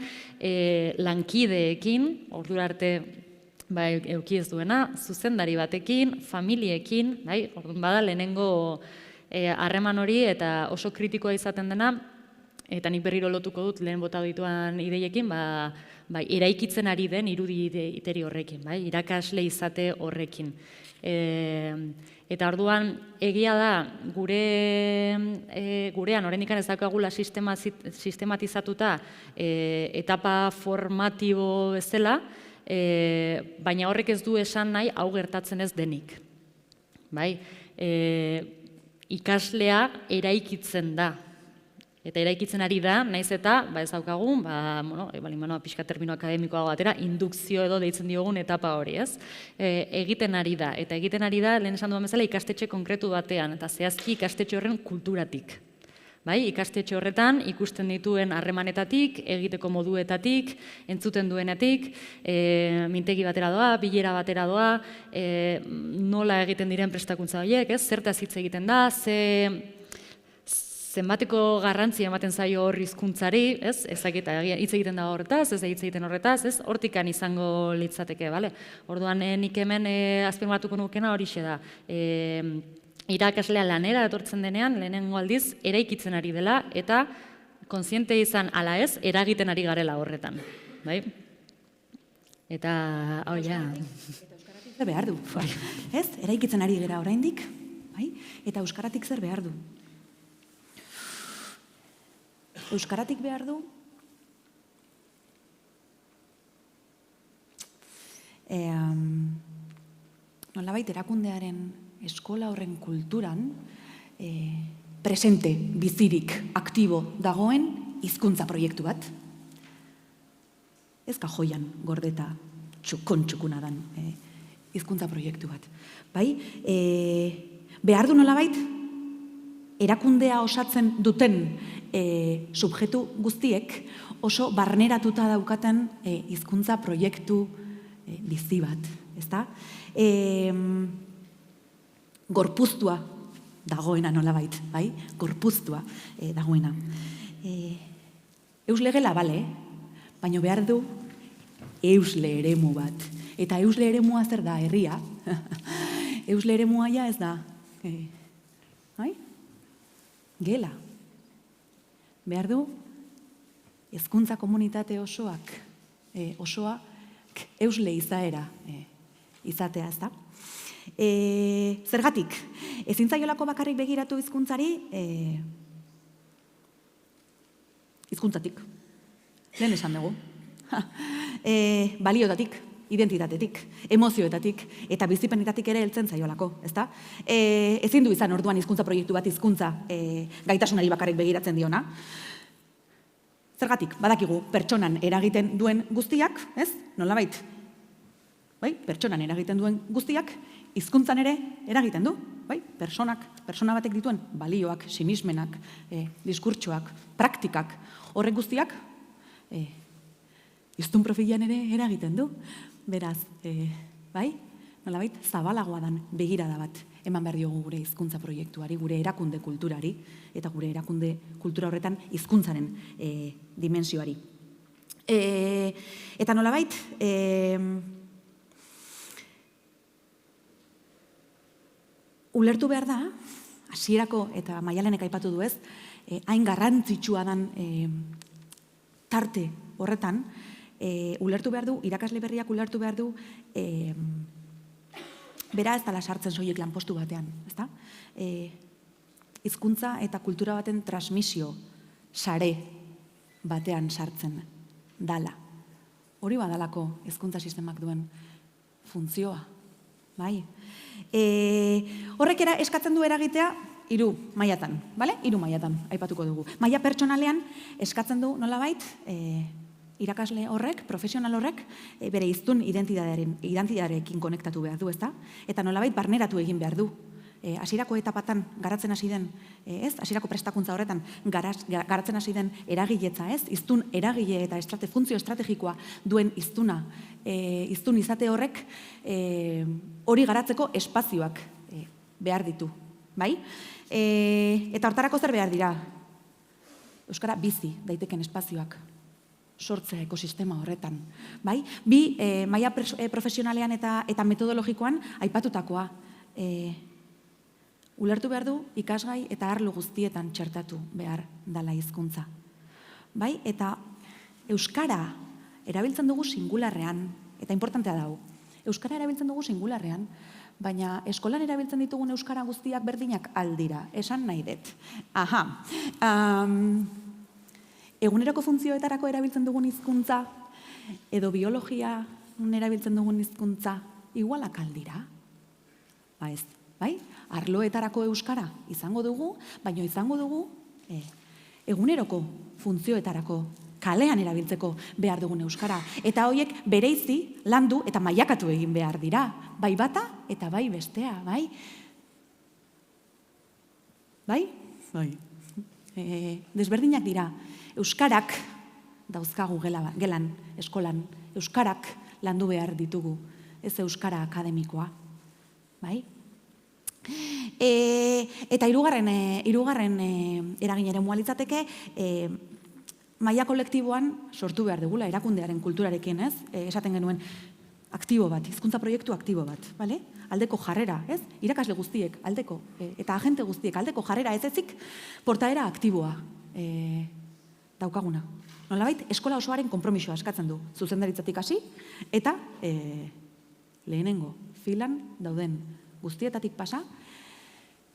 lankideekin, ordura arte euki ez duena, zuzendari batekin, familiekin, orduan bada lehenengo harreman hori eta oso kritikoa izaten dena, eta nik berriro lotuko dut lehen bota dituan ideiekin, eraikitzen ari den irudi iteri horrekin, irakasle izate horrekin. Eta orduan, egia da, gurean, oraindik ez daukagula sistematizatuta etapa formatibo bezala, baina horrek ez du esan nahi hau gertatzen ez denik. Ikaslea eraikitzen da. Eta eraikitzen ari da, naiz eta, ez daukagun, pixka termino akademikoago batera, indukzio edo deitzen diogun etapa hori, ez? Egiten ari da, eta egiten ari da, lehen esan duan bezala, ikastetxe konkretu batean, eta zehazki ikastetxe horren kulturatik. Ikastetxe horretan, ikusten dituen harremanetatik, egiteko moduetatik, entzuten duenetik, mintegi batera doa, bilera batera doa, nola egiten diren prestakuntza horiek, zertaz hitz egiten da, zenbateko garrantzia ematen zaio hor hizkuntzari, ez? Ezakita hitz egiten da horretaz, ez da hitz egiten horretaz, ez? Hortikan izango litzateke, bale? Orduan nik hemen azpimarratuko nukena horixe da. Irakaslea lanera etortzen denean, lehenengo aldiz, eraikitzen ari dela, eta kontziente izan ala ez, eragiten ari garela horretan, bai? Eta, hau ja. Eta euskaratik behar du. Ez? Eraikitzen ari gera oraindik, bai? Eta euskaratik zer behar du? Euskaratik behar du nolabait erakundearen eskola horren kulturan presente, bizirik, aktibo dagoen hizkuntza proiektu bat. Ez kajoian gordeta txukuna dan hizkuntza proiektu bat. Bai, behar du nolabait erakundea osatzen duten subjektu guztiek oso barneratuta daukaten hizkuntza proiektu bizi bat, ezta? Gorpuztua dagoena nolabait, bai? Gorpuztua dagoena. Eusle gela, bale, baina behar du eusle eremu bat. Eta eusle eremua zer da, herria? Eusle eremua ja ez da, bai? Gela. Behar du hezkuntza komunitate osoak, osoa eusle izaera izatea, ez da? Zergatik, ezin zaiolako bakarrik begiratu hizkuntzari hizkuntzatik. Lehen esan dugu. Baliotatik, identitatetik, emozioetatik eta bizipenetatik ere heltzen zaiolako, ezta? Ezin du izan orduan hizkuntza proiektu bat hizkuntza gaitasunari bakarrik begiratzen diona. Zergatik, badakigu pertsonan eragiten duen guztiak, ez? Nolabait, bai? Pertsonan eragiten duen guztiak hizkuntzan ere eragiten du, bai? Pertsona batek dituen balioak, sinismenak, diskurtsoak, praktikak, horrek guztiak hiztun profilan ere eragiten du. Beraz, bai? Nolabait, zabalagoa dan begirada bat eman behar diogu gure hizkuntza proiektuari, gure erakunde kulturari, eta gure erakunde kultura horretan hizkuntzaren dimensioari. Eta nolabait, ulertu behar da, hasierako eta Maialenek aipatu du ez, hain garrantzitsua dan tarte horretan, ulertu behar du, irakasle berriak ulertu behar du, bera ez dala sartzen soilik lanpostu batean, ezta? Hizkuntza eta kultura baten transmisio sare batean sartzen dala. Hori badalako hizkuntza sistemak duen funtzioa, bai? Horrek eskatzen du eragitea 3 mailatan, bale? 3 mailatan aipatuko dugu. Maila pertsonalean eskatzen du nolabait irakasle horrek, profesional horrek, bere hiztun identitatearekin konektatu behar du, ezta? Eta nolabait barneratu egin behar du. Hasierako etapatan garatzen hasi den, ez? Hasierako prestakuntza horretan garatzen hasi den eragiletza, ez? Hiztun eragile eta funtzio estrategikoa duen hiztuna, hiztun izate horrek hori garatzeko espazioak behar ditu, bai? Eta hortarako zer behar dira? Euskara bizi daiteken espazioak sortzea ekosistema horretan, bai? Bi, maila profesionalean eta metodologikoan aipatutakoa. Ulertu behar du ikasgai eta arlo guztietan txertatu behar dala hizkuntza. Bai? Eta euskara erabiltzen dugu singularrean, eta importantea dau. Euskara erabiltzen dugu singularrean, baina eskolan erabiltzen ditugun euskara guztiak berdinak aldira, esan nahi dut. Aha. Eguneroko funtzioetarako erabiltzen dugun hizkuntza edo biologia erabiltzen dugun hizkuntza igualak aldira? Ba ez, bai? Arloetarako euskara izango dugu, baina izango dugu eguneroko funtzioetarako kalean erabiltzeko behar dugun euskara. Eta horiek bereizi landu eta mailakatu egin behar dira. Bai bata eta bai bestea, bai? Bai? Bai. Desberdinak dira. Euskarak dauzkagu gelan, eskolan. Euskarak landu behar ditugu. Ez euskara akademikoa. Bai? Eta hirugarren eragin eremua litzateke, maila kolektiboan sortu behar dugula erakundearen kulturarekin, ez? Esaten genuen aktibo bat, hizkuntza proiektu aktibo bat, bale? Aldeko jarrera, ez? Irakasle guztiek aldeko eta agente guztiek aldeko jarrera ez ezik portaera aktiboa daukaguna. Nolabait, eskola osoaren konpromisoa eskatzen du, zuzendaritzatik hasi eta lehenengo filan dauden guztietatik pasa,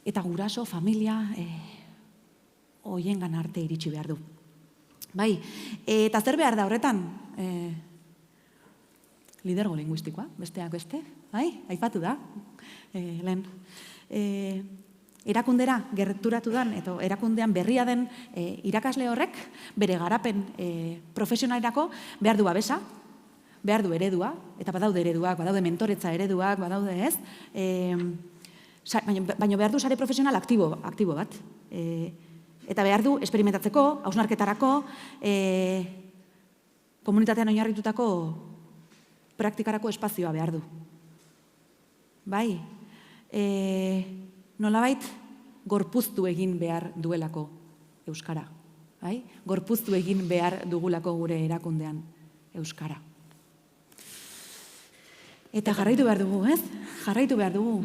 eta guraso, familia, hoiengan arte iritsi behar du. Bai, eta zer behar da horretan? Lidergo linguistikoa, besteak beste, bai, aipatu da, lehen. Erakundera gerturatu den, eta erakundean berria den irakasle horrek, bere garapen profesionalerako behar du babesa, behar du eredua, eta badaude ereduak, badaude mentoretza ereduak, badaude ez, baina behar du sare profesional aktibo bat. Eta behar du esperimentatzeko, hausnarketarako, komunitatean oinarritutako praktikarako espazioa behar du. Bai, nolabait gorpuztu egin behar duelako euskara. Bai? Gorpuztu egin behar dugulako gure erakundean euskara. Eta jarraitu behar dugu, ez? Jarraitu behar dugu.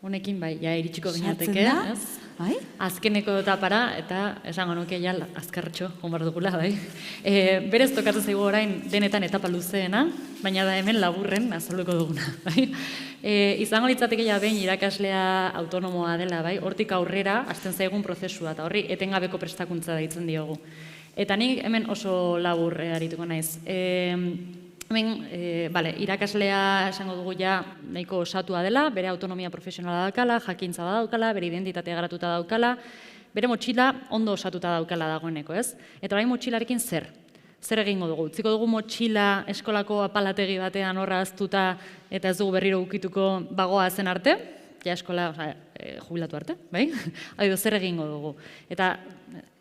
Honekin bai, ja iritsiko ginateke, Sartzen da? ez? Bai? Azkeneko etapara, eta esango nuke ja azkartxo, honbar dugula, bai. Berez tokatu zaigu orain denetan etapa luzeena, baina da hemen laburren azalduko duguna, bai. Izango litzateke ja behin irakaslea autonomoa dela, bai. Hortik aurrera, hasten zaigun prozesua, eta horri etengabeko prestakuntza deitzen diogu. Eta nik hemen oso labur arituko naiz. Hemen, irakaslea esango dugu ja nahiko osatua dela, bere autonomia profesionala daukala, jakintza daukala, bere identitatea garatuta daukala, bere motxila ondo osatuta daukala dagoeneko, ez? Eta orain motxilarekin zer? Zer egingo dugu? Utziko dugu motxila eskolako apalategi batean horra aztuta eta ez dugu berriro ukituko bagoa zen arte? Ja eskola, jubilatu arte, bai? Haido, zer egingo dugu? Eta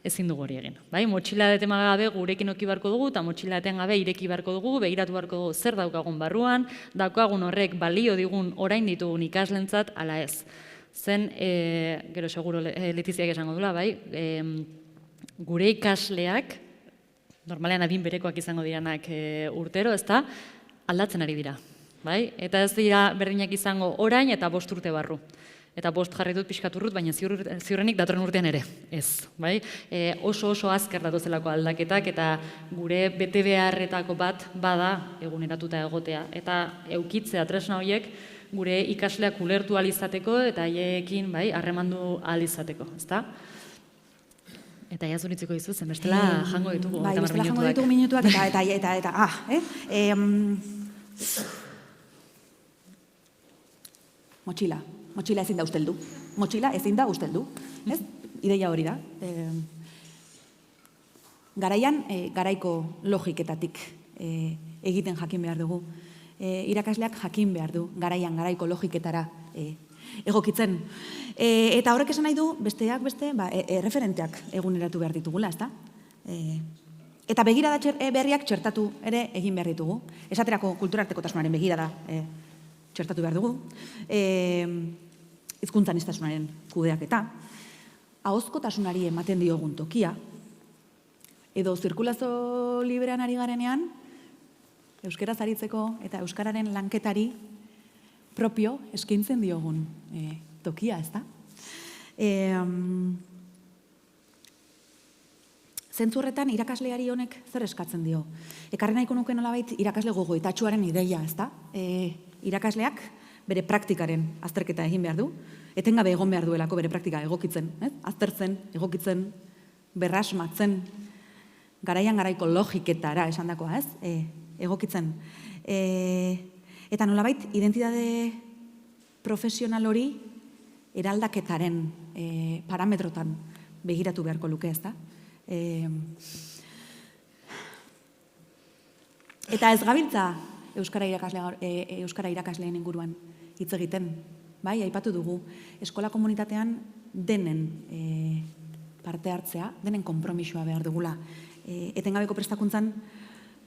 ezin dugu hori egin, bai? Motxila detema gabe gurekin oki beharko dugu, eta motxila eten gabe ireki beharko dugu, begiratu beharko dugu zer daukagun barruan, daukagun horrek balio digun orain ditugun ikaslentzat, ala ez. Zen, gero seguro Letiziak esango dula, bai? Gure ikasleak, normalean adin berekoak izango diranak urtero, ezta, aldatzen ari dira, bai? Eta ez dira berdinak izango orain eta 5 urte barru. Eta 5 jarri dut pixkaturrut, baina ziurrenik datorren urtean ere, ez, bai? Oso azkar datozelako aldaketak eta gure bete beharretako bat bada eguneratuta egotea. Eta eukitzea tresna horiek gure ikasleak ulertu ahal izateko eta haiekin harremandu ahal izateko, ezta? Eta ja zuritziko dizu, zen bestela jango ditugu. Bai, bestela jango ditugu minutuak Motxila ezin da usteldu. Motxila ezin da usteldu. Ez? Ideia hori da. Garaian, garaiko logiketatik egiten jakin behar dugu. Irakasleak jakin behar du, garaian, garaiko logiketara egokitzen. Eta horrek esan nahi du, besteak beste, erreferenteak eguneratu behar ditugula, ezta? Eta begirada berriak txertatu ere egin behar ditugu. Esaterako kulturartekotasunaren begirada txertatu behar dugu, hizkuntza aniztasunaren kudeaketa, ahozkotasunari ematen diogun tokia, edo zirkulazio librean ari garenean, euskaraz aritzeko eta euskararen lanketari propio eskaintzen diogun tokia, ez da? Zentzu horretan irakasleari honek zer eskatzen dio? Ekarri nahiko nuke nolabait irakasle gogoetatsuaren ideia, ez da? Irakasleak bere praktikaren azterketa egin behar du, etengabe egon behar duelako bere praktika egokitzen, aztertzen, egokitzen, berrasmatzen, garaian garaiko logiketara esandakoa, egokitzen. Eta nolabait, identitate profesional hori eraldaketaren parametrotan begiratu beharko luke, ez da? Eta ez gabiltza euskara irakasleen inguruan hitz egiten, bai, aipatu dugu, eskola komunitatean denen parte hartzea, denen konpromisoa behar dugula. Etengabeko prestakuntzan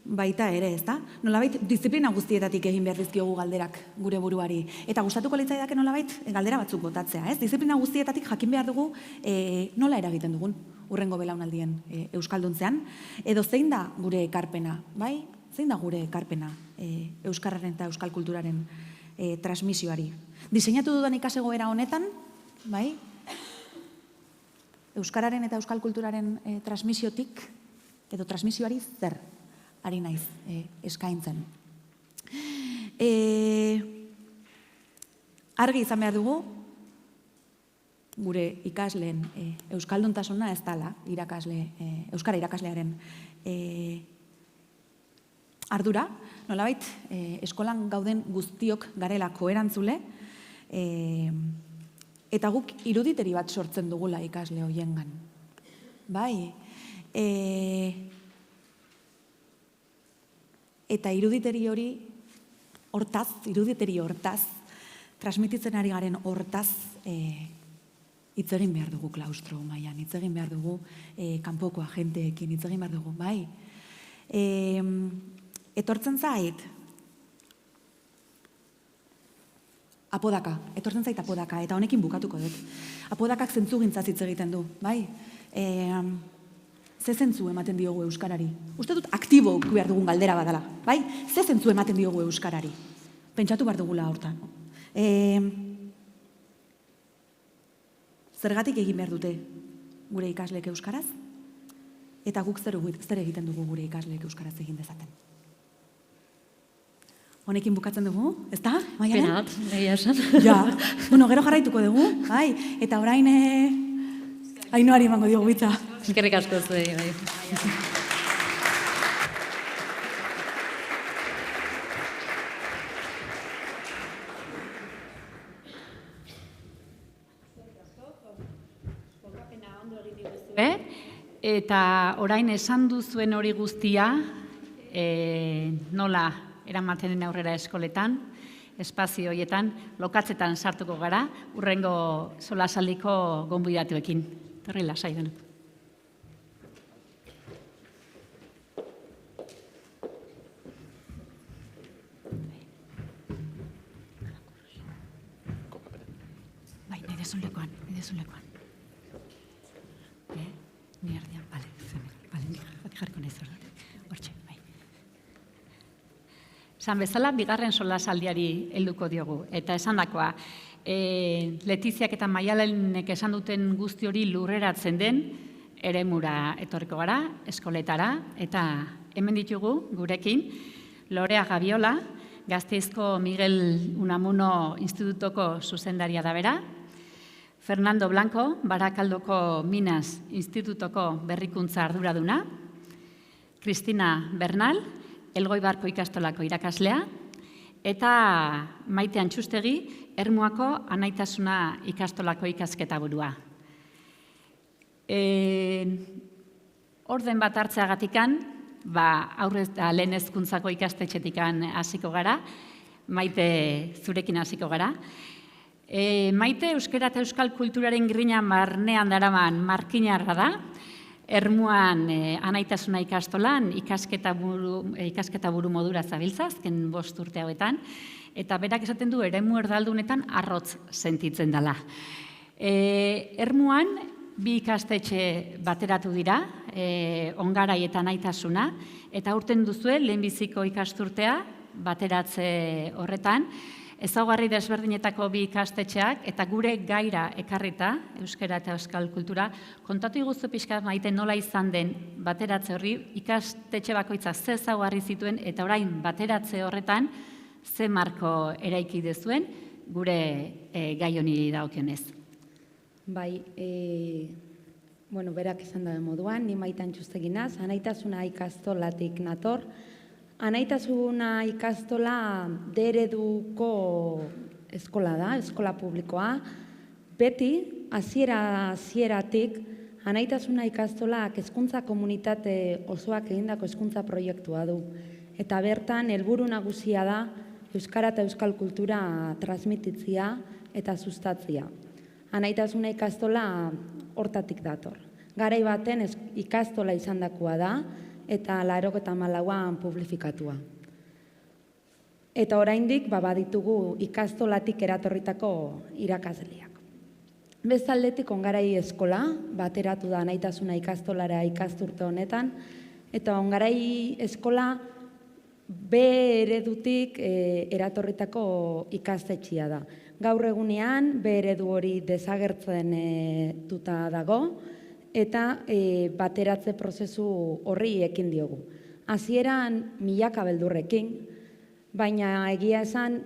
baita ere, ez da? Nolabait, disiplina guztietatik egin behar dizkiogu galderak gure buruari. Eta gustatuko litzaidake nolabait, galdera batzuk botatzea, ez? Disiplina guztietatik jakin behar dugu nola eragiten dugun hurrengo belaunaldien euskalduntzean, edo zein da gure ekarpena, bai? Zein da gure ekarpena euskarraren eta euskal kulturaren transmisioari? Diseinatu dudan ikasegoera honetan, bai? Euskararen eta euskal kulturaren transmisiotik edo transmisioari zer ari naiz eskaintzen. Argi izan behar dugu, gure ikasleen euskalduntasuna ez dela euskara irakaslearen ardura, nolabait eskolan gauden guztiok garela koerantzule, eta guk iruditeri bat sortzen dugula ikasle hoiengan. Bai, eta iruditeri hortaz, transmititzen ari garen hortaz, hitz egin behar dugu klaustro mailan, hitz egin behar dugu kanpoko agenteekin, hitz egin behar dugu, bai. Etortzen zait apodaka, eta honekin bukatuko dut. Apodakak zentzugintzaz hitz egiten du, bai. Ze zentzu ematen diogu euskarari? Uste dut aktibo behar dugun galdera badala, bai? Ze zentzu ematen diogu euskarari? Pentsatu behar dugula hortan. Zergatik egin behar dute gure ikasleek euskaraz? Eta guk zer egiten dugu gure ikasleek euskaraz egin dezaten? Honekin bukatzen dugu, ez da? Pena bat, egia esan. Ja, gero jarraituko dugu, bai? Eta orain Ainoari emango diogu hitza. Eskerrik asko zuei, bai. Eta orain esan duzuen hori guztia, nola eramaten den aurrera eskoletan, espazio horietan, lokatzetan sartuko gara, hurrengo solasaldiko gonbidatuekin. Torri lasai denok. Bai, nahi dezun lekuan. Ni erdian, bale, jarriko nahi zer dut. Hortxe, bai. Esan bezala, bigarren solasaldiari helduko diogu. Eta esandakoa, Letiziak eta Maialenek esan duten guzti hori lurreratzen den eremura etorriko gara, eskoletara, eta hemen ditugu gurekin Lorea Gabiola, Gasteizko Miguel Unamuno Institutoko zuzendaria da bera, Fernando Blanco, Barakaldoko Minas Institutoko berrikuntza arduraduna, Cristina Bernal, Elgoibarko ikastolako irakaslea, eta Maite Antxustegi, Ermuako Anaitasuna ikastolako ikasketa burua. Orden bat hartzeagatikan, aurrez da lehen hezkuntzako ikastetxetikan hasiko gara, Maite zurekin hasiko gara. Maite euskara eta euskal kulturaren grina barnean daraman markinarra da, Ermuan Anaitasuna ikastolan ikasketa buru modura zabiltza, azken 5 urte hauetan, eta berak esaten du eremu erdaldunetan arrotz sentitzen dela. Ermuan 2 ikastetxe bateratu dira, Ongarai eta Anaitasuna, eta aurten duzue lehenbiziko ikasturtea bateratze horretan, ezaugarri desberdinetako 2 ikastetxeak eta gure gaira ekarrita, euskara eta euskal kultura, kontatu iguzu pixka Maite nola izan den bateratze horri, ikastetxe bakoitza ze ezaugarri zituen eta orain bateratze horretan ze marko eraiki dezuen gure gai honi dagokionez. Bai, berak esan dabe moduan, ni Maite Antxustegi naz, Anaitasuna ikastolatik nator. Anaitasuna ikastola D-ereduko eskola da, eskola publikoa. Beti, hasieratik, Anaitasuna ikastolak hezkuntza komunitate osoak egindako hezkuntza proiektua du. Eta bertan, helburu nagusia da euskara eta euskal kultura transmititzea eta sustatzea. Anaitasuna ikastola hortatik dator. Garai baten ikastola izandakoa da, eta 1984an publifikatua. Eta oraindik baditugu ikastolatik eratorritako irakasleak. Bestaldetik Ongarai eskola, bateratu da Anaitasuna ikastolara ikasturte honetan, eta Ongarai eskola B eredutik eratorritako ikastetxea da. Gaur egunean B eredu hori desagertzen duta dago, eta bateratze prozesu horri ekin diogu. Hasieran milaka beldurrekin, baina egia esan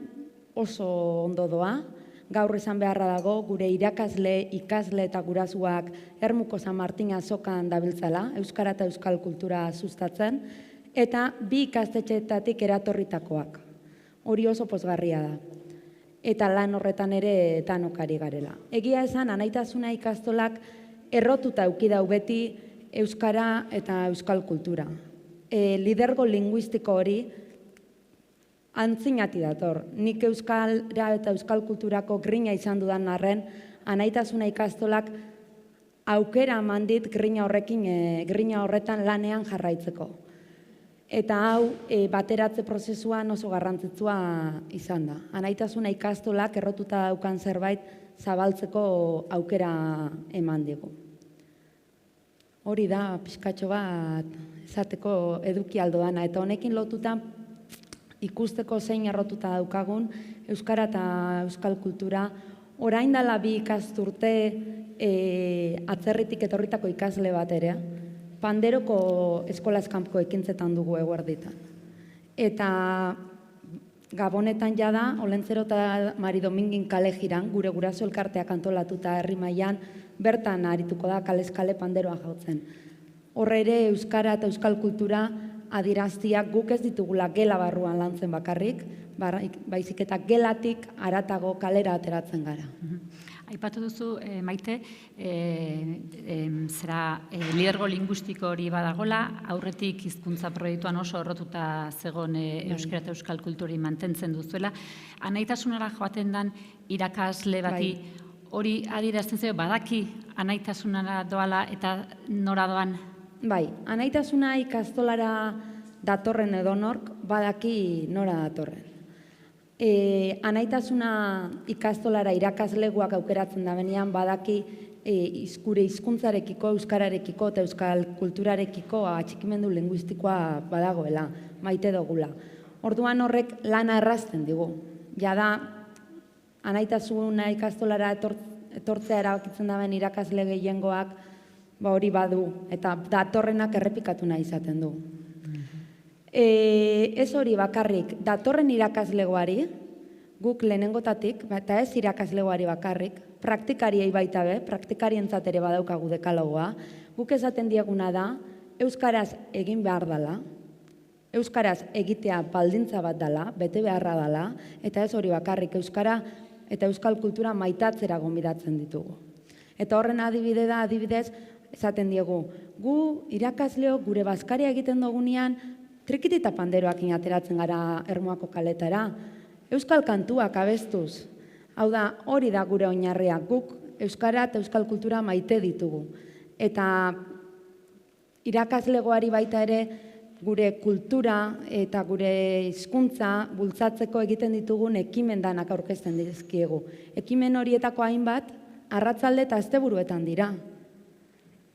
oso ondo doa. Gaur esan beharra dago, gure irakasle, ikasle eta gurasoak Ermuko San Martin azokan dabiltzala, euskara eta euskal kultura sustatzen, eta 2 ikastetxeetatik eratorritakoak. Hori oso pozgarria da. Eta lan horretan ere danok ari garela. Egia esan, anaitasuna ikastolak errotuta eduki dau beti euskara eta euskal kultura. Lidergo linguistiko hori antzinati dator. Nik euskara eta euskal kulturako grina izan dudan arren, anaitasuna ikastolak aukera eman dit grina horretan lanean jarraitzeko. Eta hau bateratze prozesuan oso garrantzitsua izan da. Anaitasuna ikastolak errotuta daukan zerbait zabaltzeko aukera eman digu. Hori da, pixkatxo bat esateko eduki aldoana. Eta honekin lotuta ikusteko zein errotuta daukagun euskara eta euskal kultura. Orain dela 2 ikasturte atzerritik etorritako ikasle bat ere, Panderoko eskolaz kanpoko ekintzetan dugu eguerditan. Eta Gabonetan jada, Olentzero eta Mari Domingin kale jiran, gure guraso elkarteak antolatuta herri mailan bertan arituko da kalez kale panderoa jautzen. Horre ere euskara eta euskal kultura adieraztiak guk ez ditugula gela barruan lantzen bakarrik, baizik eta gelatik haratago kalera ateratzen gara. Aipatu duzu, Maite, lidergo linguistiko hori badagola, aurretik hizkuntza proiektuan oso errotuta zegoen euskara eta euskal kulturi mantentzen duzuela. Anaitasunara joaten dan irakasle bati hori adierazten zeo, badaki anaitasunara doala eta nora doan? Bai, anaitasuna ikastolara datorren edonork badaki nora datorren. Anaitasuna ikastolara irakasleguak aukeratzen da benean badaki gure hizkuntzarekiko, euskararekiko eta euskal kulturarekiko atxikimendu linguistikoa badagoela, maite dugula. Orduan horrek lana errazten digu. Jada, anaitasuna ikastolara etortzea erabakitzen daben irakasle gehiengoak hori badu eta datorrenak errepikatu nahi izaten du. Ez hori bakarrik, datorren irakaslegoari, guk lehenengotatik, eta ez irakaslegoari bakarrik, praktikariei baita be, praktikarientzat ere badaukagu dekalogoa, guk esaten dieguna da, euskaraz egin behar dela, euskaraz egitea baldintza bat dela, bete beharra dela, eta ez hori bakarrik, euskara eta euskal kultura maitatzera gonbidatzen ditugu. Eta horren adibidez, esaten diegu, gu irakasleo gure bazkaria egiten dugunean, trikitita panderoak ateratzen gara Ermuako kaletara. Euskal kantuak abestuz. Hau da, hori da gure oinarria. Guk euskara eta euskal kultura maite ditugu. Eta irakaslegoari baita ere gure kultura eta gure hizkuntza bultzatzeko egiten ditugun ekimen danak aurkezten dizkiegu. Ekimen horietako hainbat, arratzalde eta asteburuetan dira.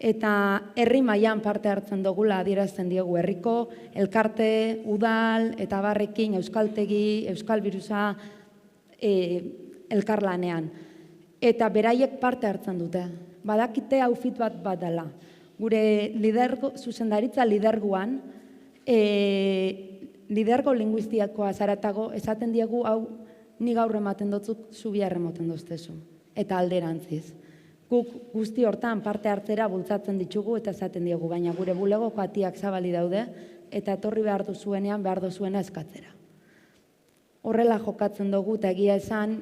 Eta herri mailan parte hartzen dugula adierazten diegu herriko, elkarte, udal eta barrekin euskaltegi, euskal birusa elkarlanean. Eta beraiek parte hartzen dute. Badakite outfit bat dela. Gure zuzendaritza liderguan, lidergo linguistikoa zaratago, esaten diegu hau ni gaur ematen dotzuk zu bihar ematen doztezu. Eta alderantziz. Guk guzti hortan parte hartzera bultzatzen ditugu eta esaten diegu, baina gure bulegoko atiak zabali daude eta etorri behar duzuenean behar duzuena eskatzera. Horrela jokatzen dugu eta egia esan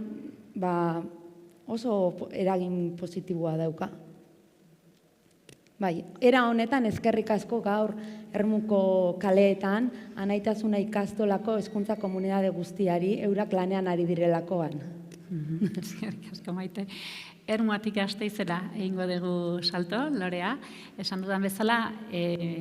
oso eragin positiboa dauka. Bai, era honetan eskerrik asko gaur Ermuko kaleetan anaitasuna ikastolako hezkuntza komunitate guztiari eurak lanean ari direlakoan. Eskerrik asko, Maite. Ermuatik Gasteizera egingo dugu salto, Lorea. Esan dudan bezala,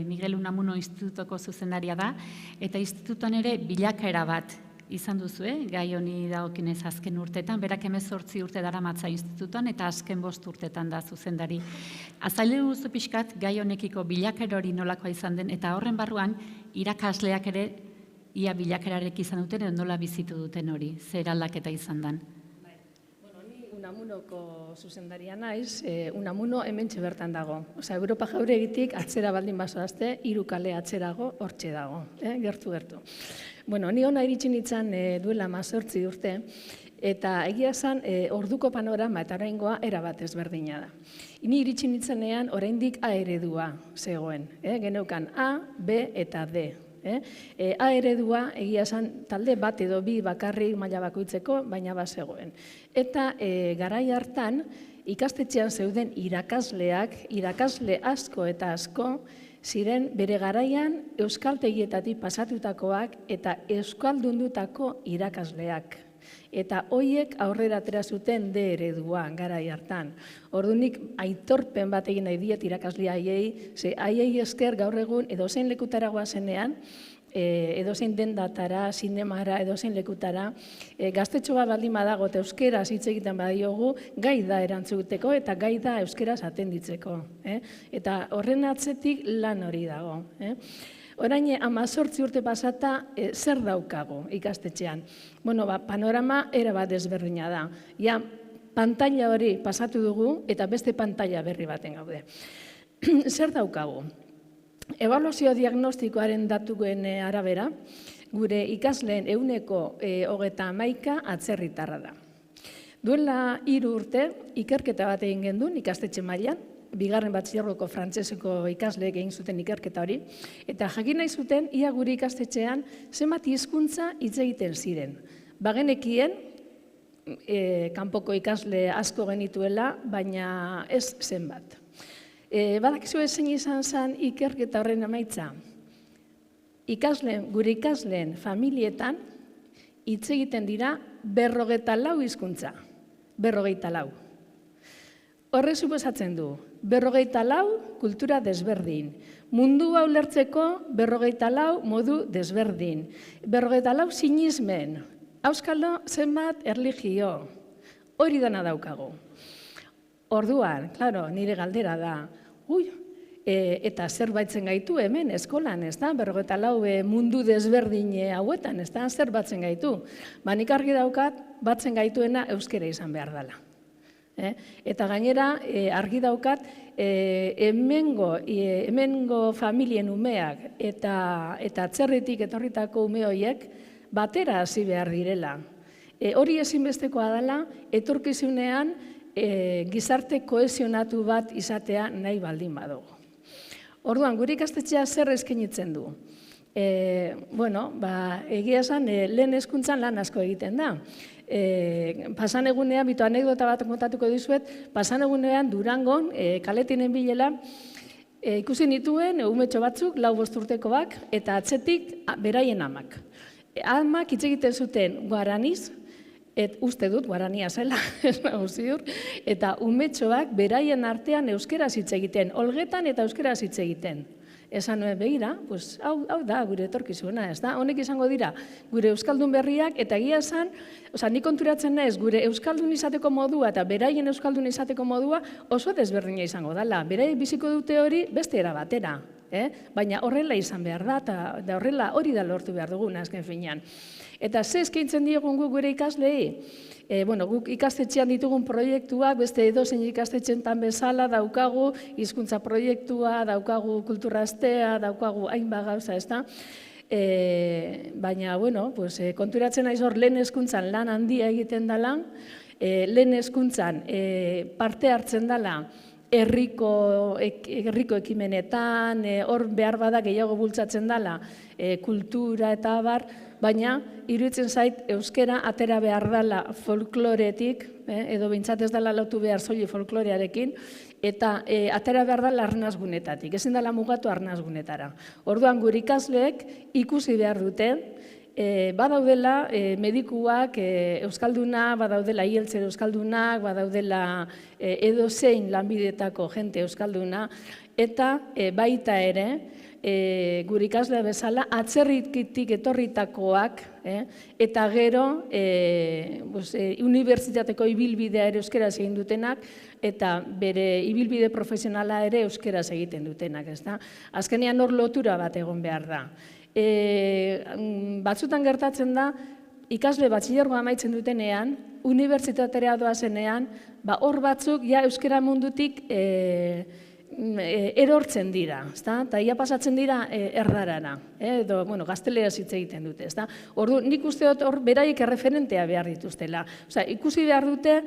Miguel Unamuno Institutoko zuzendaria da, eta institutuan ere bilakaera bat izan duzu, gai honi dagokinez azken urtetan, berak 18 urte daramatza institutuan, eta azken 5 urtetan da zuzendari. Azaldu guzu pixkat, gai honekiko bilakaera hori nolakoa izan den, eta horren barruan, irakasleak ere, ia bilakaerarek izan duten, edo nola bizitu duten hori, zer aldaketa izan den. Unamunoko zuzendaria naiz, Unamuno hementxe bertan dago. Osea, Europa jauregitik atzera baldin bazoazte, 3 kale atzerago hortxe dago, gertu. Bueno, ni hona iritsi nintzen duela 18 urte, eta egia esan orduko panorama eta oraingoa erabat ezberdina da. Ni iritsi nintzenean oraindik A eredua zegoen, geneukan A, B eta D. A eredua egia esan talde bat edo bi bakarrik maila bakoitzeko, baina bazegoen. Eta garai hartan ikastetxean zeuden irakasle asko eta asko, ziren bere garaian euskaltegietatik pasatutakoak eta euskaldundutako irakasleak. Eta hoiek aurrera atera zuten D eredua garai hartan. Ordunik aitorpen bat egin nahi diet irakasle haiei, ze haiei esker gaur egun edozein lekutara goazenean, edozein dendatara, zinemara, edozein lekutara, gaztetxo bat baldin badago eta euskeraz hitz egiten badiogu, gai da erantzuteko eta gai da euskeraz atenditzeko. Eta horren atzetik lan hori dago. Orain 18 urte pasata zer daukagu ikastetxean? Bueno, panorama erabat ezberdina da. Ja, pantaila hori pasatu dugu eta beste pantaila berri baten gaude. Zer daukagu? Ebaluazio diagnostikoaren datuen arabera, gure ikasleen 111 atzerritarra da. Duela 3 urte, ikerketa bat egin gendun ikastetxe mailan, 2. batxilergoko frantseseko ikasleek egin zuten ikerketa hori, eta jakin nahi zuten ia gure ikastetxean zenbat hizkuntza hitz egiten ziren. Bagenekien, kanpoko ikasle asko genituela, baina ez zenbat. Badakizu zein izan zen ikerketa horren emaitza? Gure ikasleen familietan hitz egiten dira 54 hizkuntza. 54. Horre suposatzen du, 54 kultura desberdin. Mundua ulertzeko 54 modu desberdin. 54 sinismen. Auskalo zenbat erlijio. Hori dana daukagu. Orduan, claro, nire galdera da, eta zer baitzen gaitu hemen eskolan, ez da? 54 mundu desberdin hauetan, ez da? Zer batzen gaitu? Nik argi daukat, batzen gaituena euskera izan behar dela. Eta gainera, argi daukat, hemengo familien umeak eta atzerritik etorritako ume horiek batera hasi behar direla. Hori ezinbestekoa dela, etorkizunean gizarte kohesionatu bat izatea nahi baldin badugu. Orduan, gure ikastetxea zer eskainitzen du? Egia esan, lehen hezkuntzan lan asko egiten da. Pasan egunean, bitu anekdota bat kontatuko dizuet, pasan egunean Durangon, kaletinen bilela, ikusi nituen umetxo batzuk, 4-5 urtekoak, eta atzetik beraien amak. Amak hitz egiten zuten guaraniz, uste dut, guarania zela, ez nago ziur, eta umetxoak beraien artean euskeraz hitz egiten, olgetan eta euskeraz hitz egiten. Esan nuen begira, hau da gure etorkizuna, ez da? Honek izango dira gure euskaldun berriak, eta egia esan, nik konturatzen naiz, gure euskaldun izateko modua eta beraien euskaldun izateko modua oso desberdina izango dela. Beraiek biziko dute hori beste era batera. Baina horrela izan behar da, eta horrela hori da lortu behar dugun azken finean. Eta ze eskaintzen diegun gure ikaslei? Guk ikastetxean ditugun proiektuak, beste edozein ikastetxean bezala daukagu, hizkuntza proiektua, daukagu kultura astea, daukagu hainbat gauza, ez da? Baina, konturatzen naiz hor lehen hezkuntzan lan handia egiten dela, lehen hezkuntzan parte hartzen dela, herriko ekimenetan, hor behar bada gehiago bultzatzen dela kultura eta abar, baina iruditzen zait euskera atera behar dela folkloretik, edo behintzat ez dela lotu behar soili folklorearekin, eta atera behar dela arnazgunetatik, ezin dela mugatu arnazgunetara. Orduan gure ikasleek ikusi behar dute, badaudela medikuak euskalduna, badaudela hieltzer euskaldunak, badaudela edozein lanbidetako jente euskalduna, eta baita ere, gure ikasle bezala, atzerritik etorritakoak, eta gero unibertsitateko ibilbidea ere euskeraz egin dutenak, eta bere ibilbide profesionala ere euskeraz egiten dutenak, ez da? Azkenean hor lotura bat egon behar da. Batzutan gertatzen da, ikasle batxilergoa amaitzen dutenean, unibertsitatera doazenean, hor batzuk ja euskara mundutik erortzen dira, eta ia pasatzen dira erdarara, edo gazteleraz hitz egiten dute. Ordu, nik uste dut hor beraiek erreferentea behar dituztela. Ikusi behar dute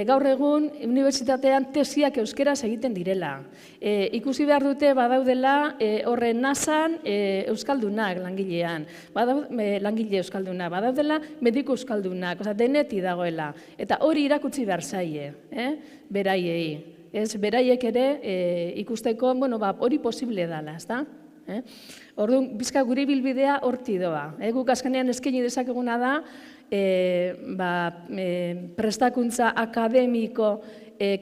gaur egun unibertsitatean tesiak euskeraz egiten direla. Ikusi behar dute badaudela horren nasan euskaldunak langilean, langile euskaldunak, badaudela mediku euskaldunak, deneti dagoela. Eta hori irakutsi behar zaie, beraiei. Beraiek ere ikusteko hori posible dela, ezta? Orduan, bizka gure bilbidea horti doa. Guk azkenean eskaini dezakeguna da, prestakuntza akademiko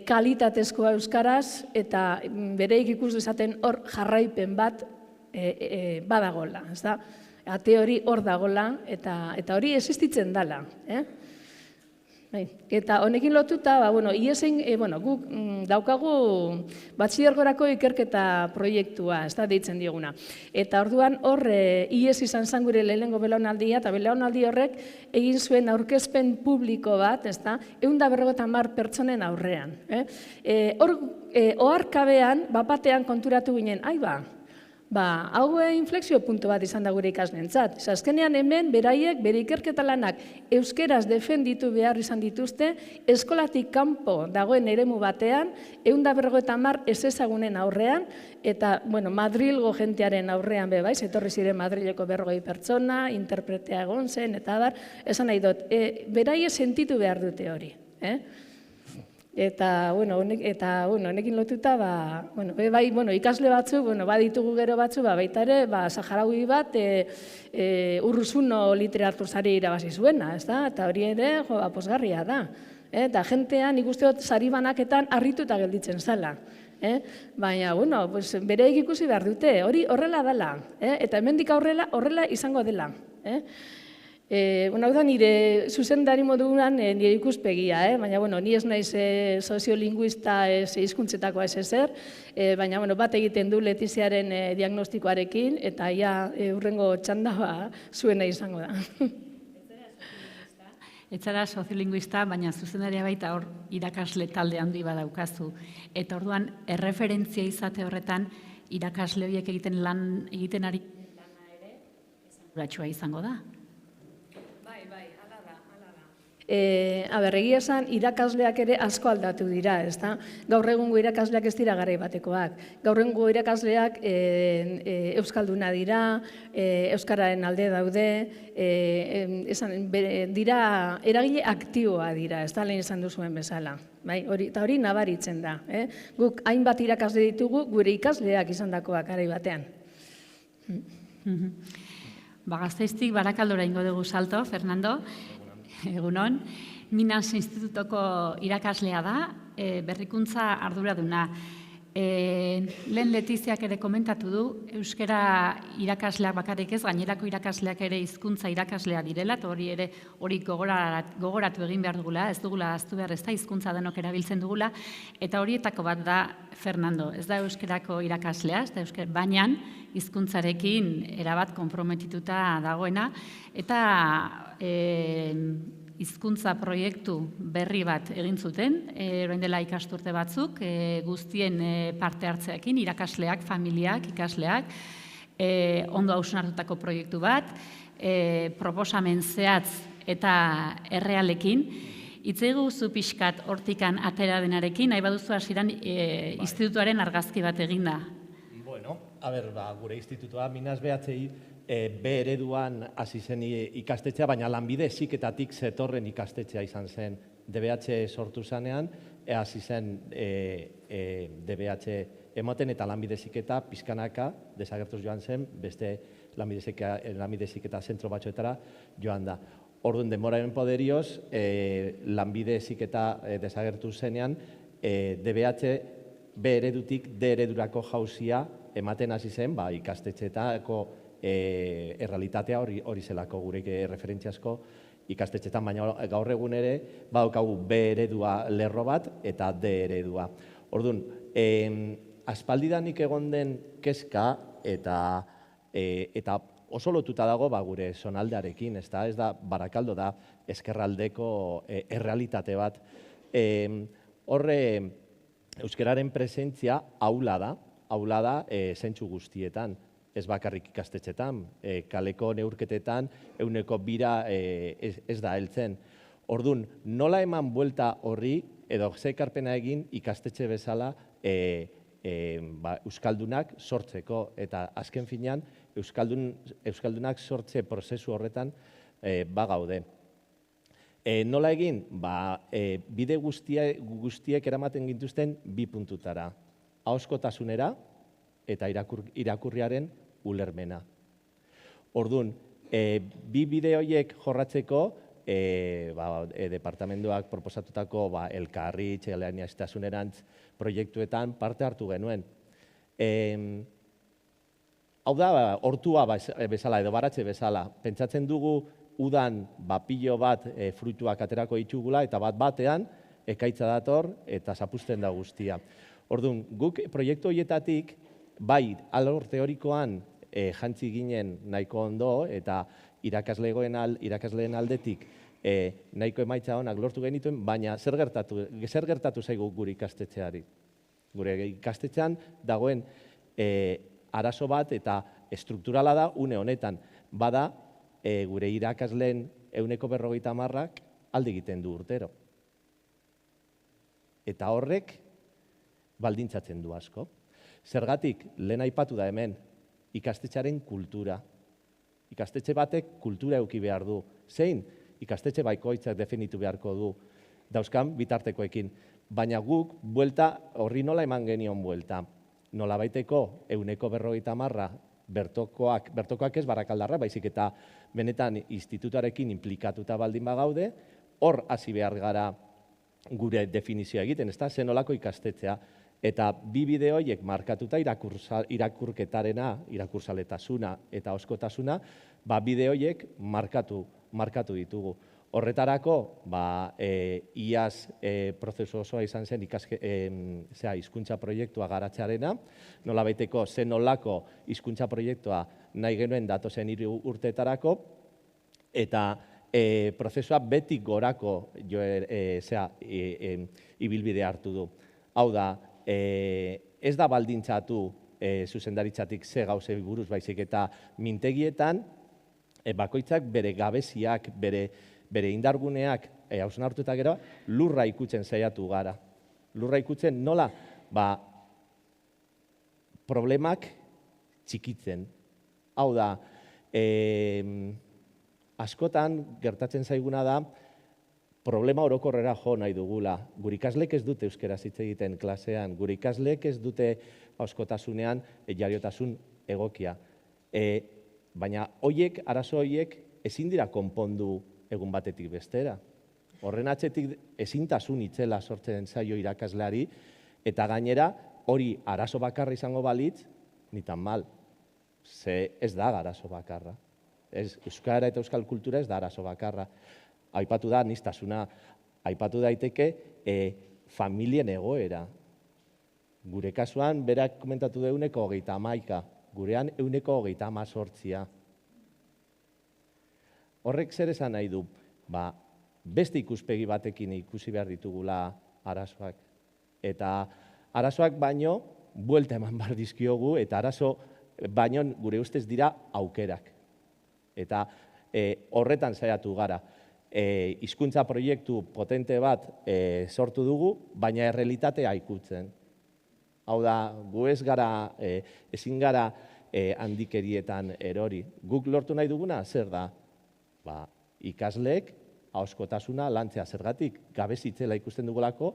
kalitatezkoa euskaraz, eta bereik ikus dezaten hor jarraipen bat badagola, ezta? Ate hori hor dagola, eta hori existitzen dela, Eta honekin lotuta, guk daukagu batxilergorako ikerketa proiektua, ez da deitzen dioguna. Eta orduan hor, IES izan zen gure lehenengo belaunaldia, eta belaunaldi horrek egin zuen aurkezpen publiko bat, ez da, 150 pertsonen aurrean. Hor, oharkabean, bapatean konturatu ginen, hau inflexio puntu bat izan da gure ikasleentzat. Azkenean hemen beraiek bere ikerketa lanak euskeraz defenditu behar izan dituzte, eskolatik kanpo dagoen eremu batean, 150 ez ezagunen aurrean, eta Madrilgo jentearen aurrean bebaiz, etorri ziren Madrileko 40 pertsona, interpretea egon zen, eta abar, esan nahi dut, beraiek sentitu behar dute hori. Eta, honekin lotuta, ikasle batzuk, baditugu gero batzuk, baita ere, saharaui bat, Urruzuno literaturzari irabazi zuena, eta hori ere, pozgarria da. Eta jentean, ikuste dut, sari banaketan harrituta gelditzen zala. Baina, bereik ikusi behar dute, hori horrela dela, eta hemendik aurrela horrela izango dela. Hau da nire zuzendari moduan nire ikuspegia, baina ni ez naiz soziolinguista hizkuntzetakoa ez ezer, baina bat egiten du Letiziaren diagnostikoarekin, eta hurrengo txanda zuena izango da. Ez zara soziolinguista, baina zuzendaria baita hor irakasle talde handi badaukazu. Eta orduan, erreferentzia izate horretan, irakasle horiek egiten ari lana ere, esanguratsua izango da. Egia esan, irakasleak ere asko aldatu dira, ezta? Gaur egungo irakasleak ez dira garai batekoak. Gaur egungo irakasleak euskalduna dira, euskararen alde daude, dira eragile aktiboa dira, ez da lehen esan duzuen bezala. Eta hori nabaritzen da. Guk hainbat irakasle ditugu gure ikasleak izandakoak garai batean. Gazteiztik Barakaldora ingo dugu salto, Fernando. Egunon, Minas Institutoko irakaslea da, berrikuntza arduraduna. Lehen Letiziak ere komentatu du, euskara irakasleak bakarrik ez, gainerako irakasleak ere hizkuntza irakaslea direla, eta hori gogoratu egin behar dugula, ez dugula aztu behar ez da, hizkuntza denok erabiltzen dugula, eta horietako bat da Fernando, ez da euskarako irakaslea, baina hizkuntzarekin erabat konprometituta dagoena, eta hizkuntza proiektu berri bat egin zuten, orain dela ikasturte batzuk, guztien parte hartzeekin, irakasleak, familiak, ikasleak, ondo hausnartutako proiektu bat, proposamen zehatz eta errealekin. Itzegu zu pixkat hortikan atera denarekin, nahi baduzu hasieran institutuaren argazki bat eginda. Bueno, gure institutua Minas BHI B ereduan hasi zen ikastetxea, baina lanbide heziketatik zetorren ikastetxea izan zen. DBH sortu zanean, hasi zen DBH ematen eta lanbide heziketa pizkanaka desagertuz joan zen, beste lanbide heziketa zentro batzuetara joan da. Orduan, denboraren poderioz, lanbide heziketa desagertu zenean, DBH B eredutik D eredurako jauzia ematen hasi zen, ikastetxeetako errealitatea hori zelako gurek referentziazko ikastetxetan, baina gaur egun ere badaukagu B eredua lerro bat eta D eredua. Orduan, aspaldidanik egon den kezka eta eta oso lotuta dago gure zonaldearekin, ez da Barakaldo da ezkerraldeko errealitate bat. Horre, euskararen presentzia ahula da zentsu guztietan, ez bakarrik ikastetxetan, kaleko neurketetan 2% ez da heltzen. Orduan, nola eman buelta horri, edo ze ekarpena egin ikastetxe bezala euskaldunak sortzeko, eta azken finean, euskaldunak sortze prozesu horretan bagaude. Nola egin? Bide guztiek eramaten gintuzten 2 puntutara. Ahozkotasunera eta irakurriaren ulermena. Orduan, 2 bide horiek jorratzeko, departamentoak proposatutako elkarri, eleaniztasunerantz proiektuetan parte hartu genuen. Hau da, hortua bezala edo baratze bezala. Pentsatzen dugu udan pilo bat fruituak aterako ditugula eta batean ekaitza dator eta zapuzten da guztia. Orduan, guk proiektu horietatik, bai, alor teorikoan jantzi ginen nahiko ondo eta irakasleen aldetik nahiko emaitza honak lortu genituen, baina zer gertatu zaigu gure ikastetxeari. Gure ikastetxean dagoen arazo bat eta strukturala da une honetan. Bada, gure irakasleen 50% alde egiten du urtero. Eta horrek baldintzatzen du asko. Zergatik, lehen aipatu da hemen, ikastetxearen kultura. Ikastetxe batek kultura eduki behar du. Zein? Ikastetxe baikoitzak definitu beharko du dauzkan bitartekoekin. Baina guk buelta horri nola eman genion buelta. Nola baiteko 50% bertokoak ez Barakaldarra, baizik eta benetan institutuarekin implikatuta baldin bagaude, hor hasi behar gara gure definizioa egiten, ez da, zenolako ikastetxea. Eta 2 bide horiek markatuta irakurketarena, irakurzaletasuna eta ahozkotasuna, bide horiek markatu ditugu. Horretarako, iaz prozesu osoa izan zen hizkuntza proiektua garatzearena, nolabaiteko zenolako hizkuntza proiektua nahi genuen datozen 3 urteetarako, eta prozesua beti gorako ibilbidea hartu du. Hau da, ez da baldintzatu zuzendaritzatik ze gauzei buruz baizik eta mintegietan bakoitzak bere gabeziak, bere indarguneak hausnartu eta gero lurra ikutzen saiatu gara. Lurra ikutzen nola? Problemak txikitzen. Hau da, askotan gertatzen zaiguna da problema orokorrera jo nahi dugula. Gure ikasleek ez dute euskaraz hitz egiten klasean, gure ikasleek ez dute ahozkotasunean jariotasun egokia. Baina arazo horiek ezin dira konpondu egun batetik bestera. Horren atzetik ezintasun itzela sortzen zaio irakasleari, eta gainera hori arazo bakarra izango balitz, ni tan mal. Ze ez da arazo bakarra. Euskara eta euskal kultura ez da arazo bakarra. Aipatu da aniztasuna, aipatu daiteke familien egoera. Gure kasuan, berak komentatu da 131, gurean 138. Horrek zer esan nahi du? Beste ikuspegi batekin ikusi behar ditugula arazoak. Eta arazoak baino, buelta eman behar dizkiogu, eta arazo baino gure ustez dira aukerak. Eta horretan saiatu gara. Hizkuntza proiektu potente bat sortu dugu, baina errealitatea ikutzen. Hau da, gu ezin gara handikerietan erori. Guk lortu nahi duguna, zer da? Ikasleek ahozkotasuna lantzea zergatik, gabezitzela ikusten dugulako,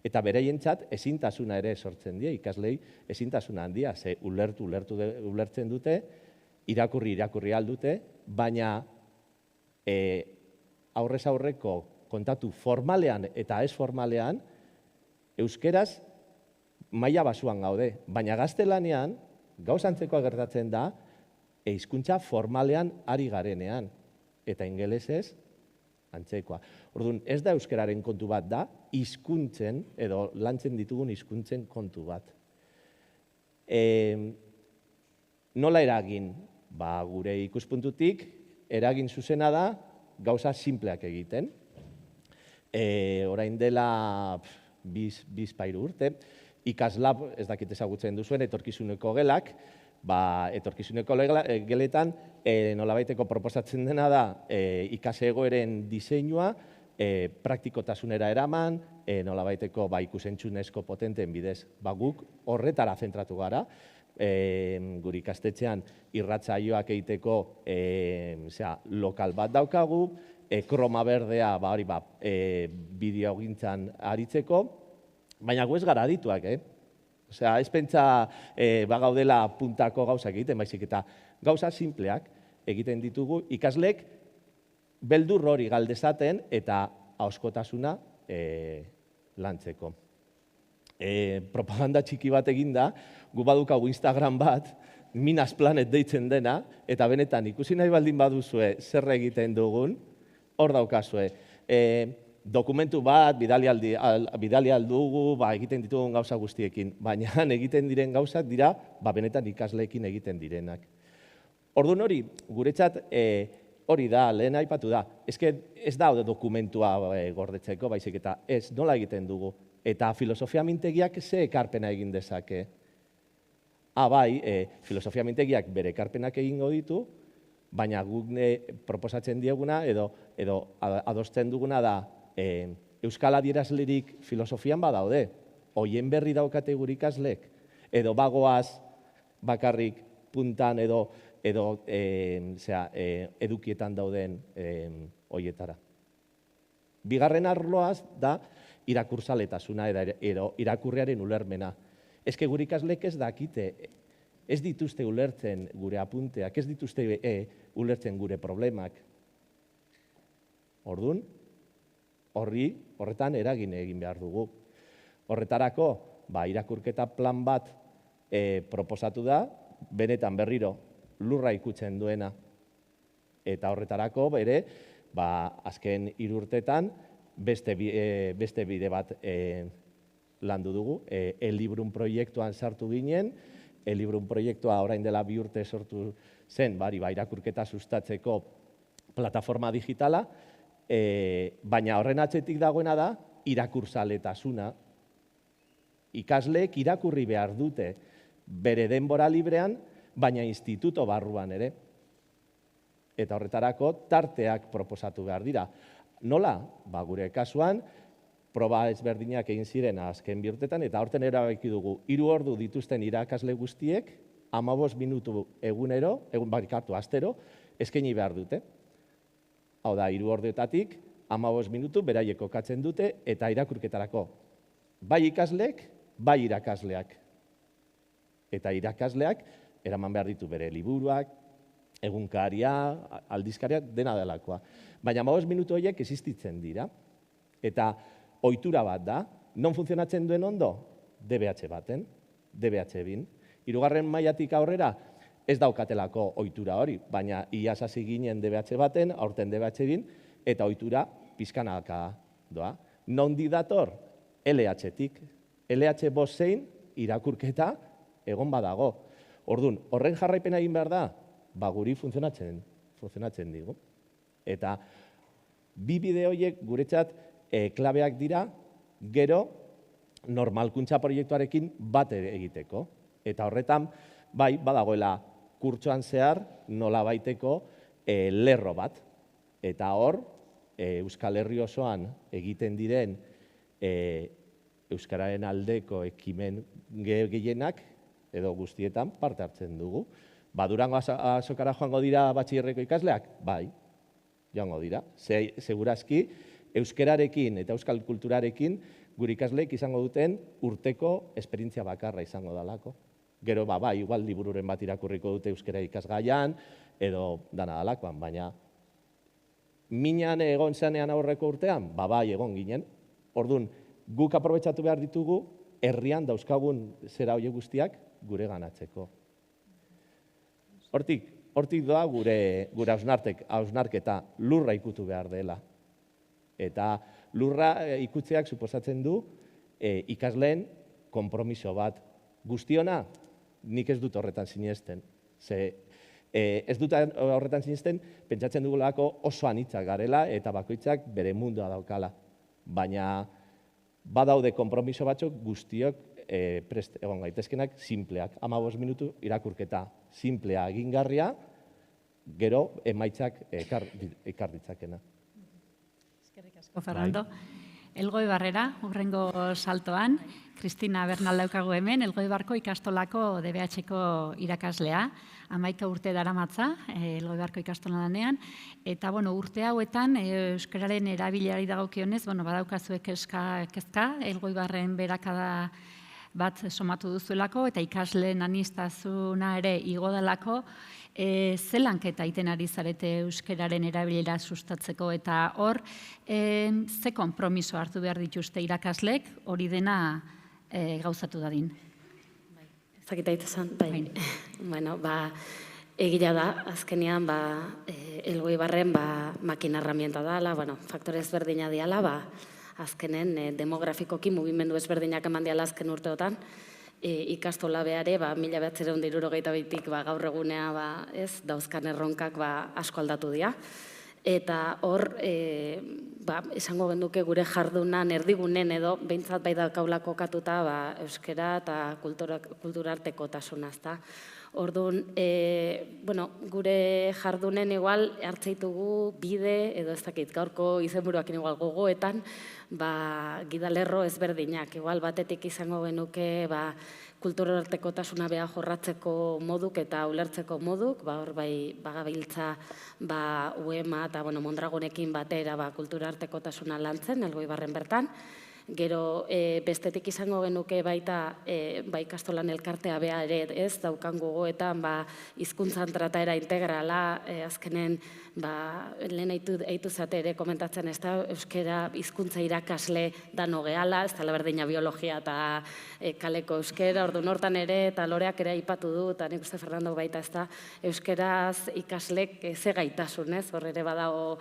eta beraientzat ezintasuna ere sortzen die, ikaslei ezintasuna handia, ze ulertzen dute, irakurri aldute, baina aurrez aurreko kontatu formalean eta ez formalean, euskeraz maila basuan gaude, baina gaztelanean, gauzantzekoa gertatzen da, hizkuntza formalean ari garenean, eta ingelesez antzekoa. Orduan, ez da euskararen kontu bat da, hizkuntzen, edo lantzen ditugun hizkuntzen kontu bat. Nola eragin? Gure ikuspuntutik, eragin zuzena da gauza simpleak egiten. Orain dela bizpairu urte, ikaslab, ez dakit ezagutzen duzuen, etorkizuneko gelak, etorkizuneko geletan nolabaiteko proposatzen dena da ikase egoeren diseinua praktikotasunera eraman, nolabaiteko ikusentzunezko potenteen bidez. Guk horretara zentratu gara, gure ikastetxean irratsaioak egiteko lokal bat daukagu, kroma berdea bideogintzan aritzeko, baina gu ez gara adituak, Osea, ez pentsa gaudela puntako gauzak egiten, baizik eta gauza simpleak egiten ditugu ikasleek beldur hori galdezaten eta ahoskotasuna lantzeko. Propaganda txiki bat eginda, gu badukagu Instagram bat, Minas Planet deitzen dena, eta benetan ikusi nahi baldin baduzue zer egiten dugun, hor daukazue. Dokumentu bat, bidali aldugu, egiten ditugun gauza guztiekin, baina egiten diren gauzak dira, benetan ikasleekin egiten direnak. Orduan hori, guretzat hori da, lehen aipatu da, ez da dokumentua gordetzeko, baizik eta ez, nola egiten dugu. Eta filosofia mintegiak ze ekarpena egin dezake? Filosofia mintegiak bere ekarpenak egingo ditu, baina guk proposatzen dieguna edo adosten duguna da euskal adierazlerik filosofian badaude, hoien berri daukate gure ikaslek, edo bagoaz bakarrik puntan edo edukietan dauden hoietara. Bigarren arloaz da irakurzaletasuna edo irakurriaren ulermena. Ezke gure ikaslek ez dakite, ez dituzte ulertzen gure apunteak, ez dituzte ulertzen gure problemak. Orduan, horretan eragin egin behar dugu. Horretarako, irakurketa plan bat proposatu da, benetan berriro lurra ikutzen duena. Eta horretarako, bere, azken 3 urtetan, beste bide bat landu dugu. El-Librun proiektuan sartu ginen, El-Librun proiektua orain dela 2 urte sortu zen, irakurketa sustatzeko plataforma digitala, baina horren atzetik dagoena da, irakurzaletasuna. Ikasleek irakurri behar dute bere denbora librean, baina instituto barruan ere. Eta horretarako tarteak proposatu behar dira. Nola? Gure kasuan, proba ezberdinak egin ziren azken 2 urtetan, eta horten erabaki dugu 3 ordu dituzten irakasle guztiek, 15 minutu egunero, astero, eskaini behar dute. Hau da, 3 orduetatik, 15 minutu beraiek kokatzen dute, eta irakurketarako bai ikasleek, bai irakasleak. Eta irakasleak eraman behar ditu bere liburuak, egunkaria, aldizkaria, dena delakoa. Baina 15 minutu horiek existitzen dira. Eta ohitura bat da, non funtzionatzen duen ondo? DBH baten, DBH bin. 3. mailatik aurrera, ez daukatelako ohitura hori, baina iaz hasi ginen DBH baten, aurten DBH bin, eta ohitura pizkanaka doa. Nondi dator? LH-tik. LH bostein irakurketa egon badago. Orduan, horren jarraipena egin behar da, guri funtzionatzen digu. Eta bi bide horiek guretzat klabeak dira, gero normalkuntza proiektuarekin bat egiteko. Eta horretan, badagoela kurtsoan zehar nolabaiteko lerro bat. Eta hor, Euskal Herri osoan egiten diren euskararen aldeko ekimen gehienak edo guztietan parte hartzen dugu. Durango azokara joango dira batxillerreko ikasleak? Bai, joango dira. Segurazki, euskararekin eta euskal kulturarekin gure ikasleek izango duten urteko esperientzia bakarra izango dalako. Gero, igual libururen bat irakurriko dute euskara ikasgaian, edo dana dalakoan, baina minan egon zanean aurreko urtean, egon ginen. Orduan, guk aprobetxatu behar ditugu, herrian dauzkagun zera horiek guztiak gure ganatzeko. Hortik doa gure hausnarketa lurra ikutu behar dela. Eta lurra ikutzeak suposatzen du ikasleen konpromiso bat. Guztiona, nik ez dut horretan sinesten. Ze Ez dut horretan sinisten, pentsatzen dugulako oso anitzak garela eta bakoitzak bere mundua daukala. Baina badaude konpromiso batzuk guztiok prest egon gaitezkenak simpleak. 15 minutu irakurketa simplea egingarria, gero emaitzak ekar ditzakena. Eskerrik asko, Fernando. Elgoi Barrera, hurrengo saltoan, Kristina Bernal daukagu hemen, Elgoi Barko ikastolako DBH-ko irakaslea, 11 urte daramatza, Elgoi Barko ikastola lanean, eta urte hauetan euskararen erabilerari dagokionez, badaukazuek kezka, Elgoi Barren berakada bat somatu duzuelako, eta ikasleen aniztasuna ere igo delako, ze lanketa egiten ari zarete euskararen erabilera sustatzeko, eta hor, ze konpromiso hartu behar dituzte irakaslek, hori dena gauzatu dadin. Zakita itezan, bai. Bueno, egia da, azkenean, Elgoi Barren makina herramienta dala, faktore ezberdina diala, azkenen demografikoki mugimendu ezberdinak eman diala azken urteotan, ikastola behare, 1962tik gaur egunea dauzkan erronkak asko aldatu dira. Eta hor, esango genduke gure jardunan erdigunen edo, behintzat bai daukaulako kokatuta euskara eta kulturartekotasuna, ezta. Orduan, gure jardunen igual hartzeitugu bide, edo ez dakit, gaurko izenburuakin igual gogoetan, gidalerro ezberdinak. Igual batetik izango genuke kulturartekotasuna beha jorratzeko moduk eta ulertzeko moduk, hor bagabiltza UEMA eta Mondragonekin batera kulturartekotasuna lantzen, Elgoi Barren bertan. Gero bestetik izango genuke baita ikastolan elkartea beha ere ez daukan gogoetan hizkuntzan trataera integrala azkenen lehen eitu zate ere komentatzen ez da euskera hizkuntza irakasle dano gehala, ez da berdina biologia eta kaleko euskera, orduan hortan ere eta loreak ere aipatu du eta nik uste Fernando baita ez da euskeraz ikaslek ze gaitasun ez, hor ere badago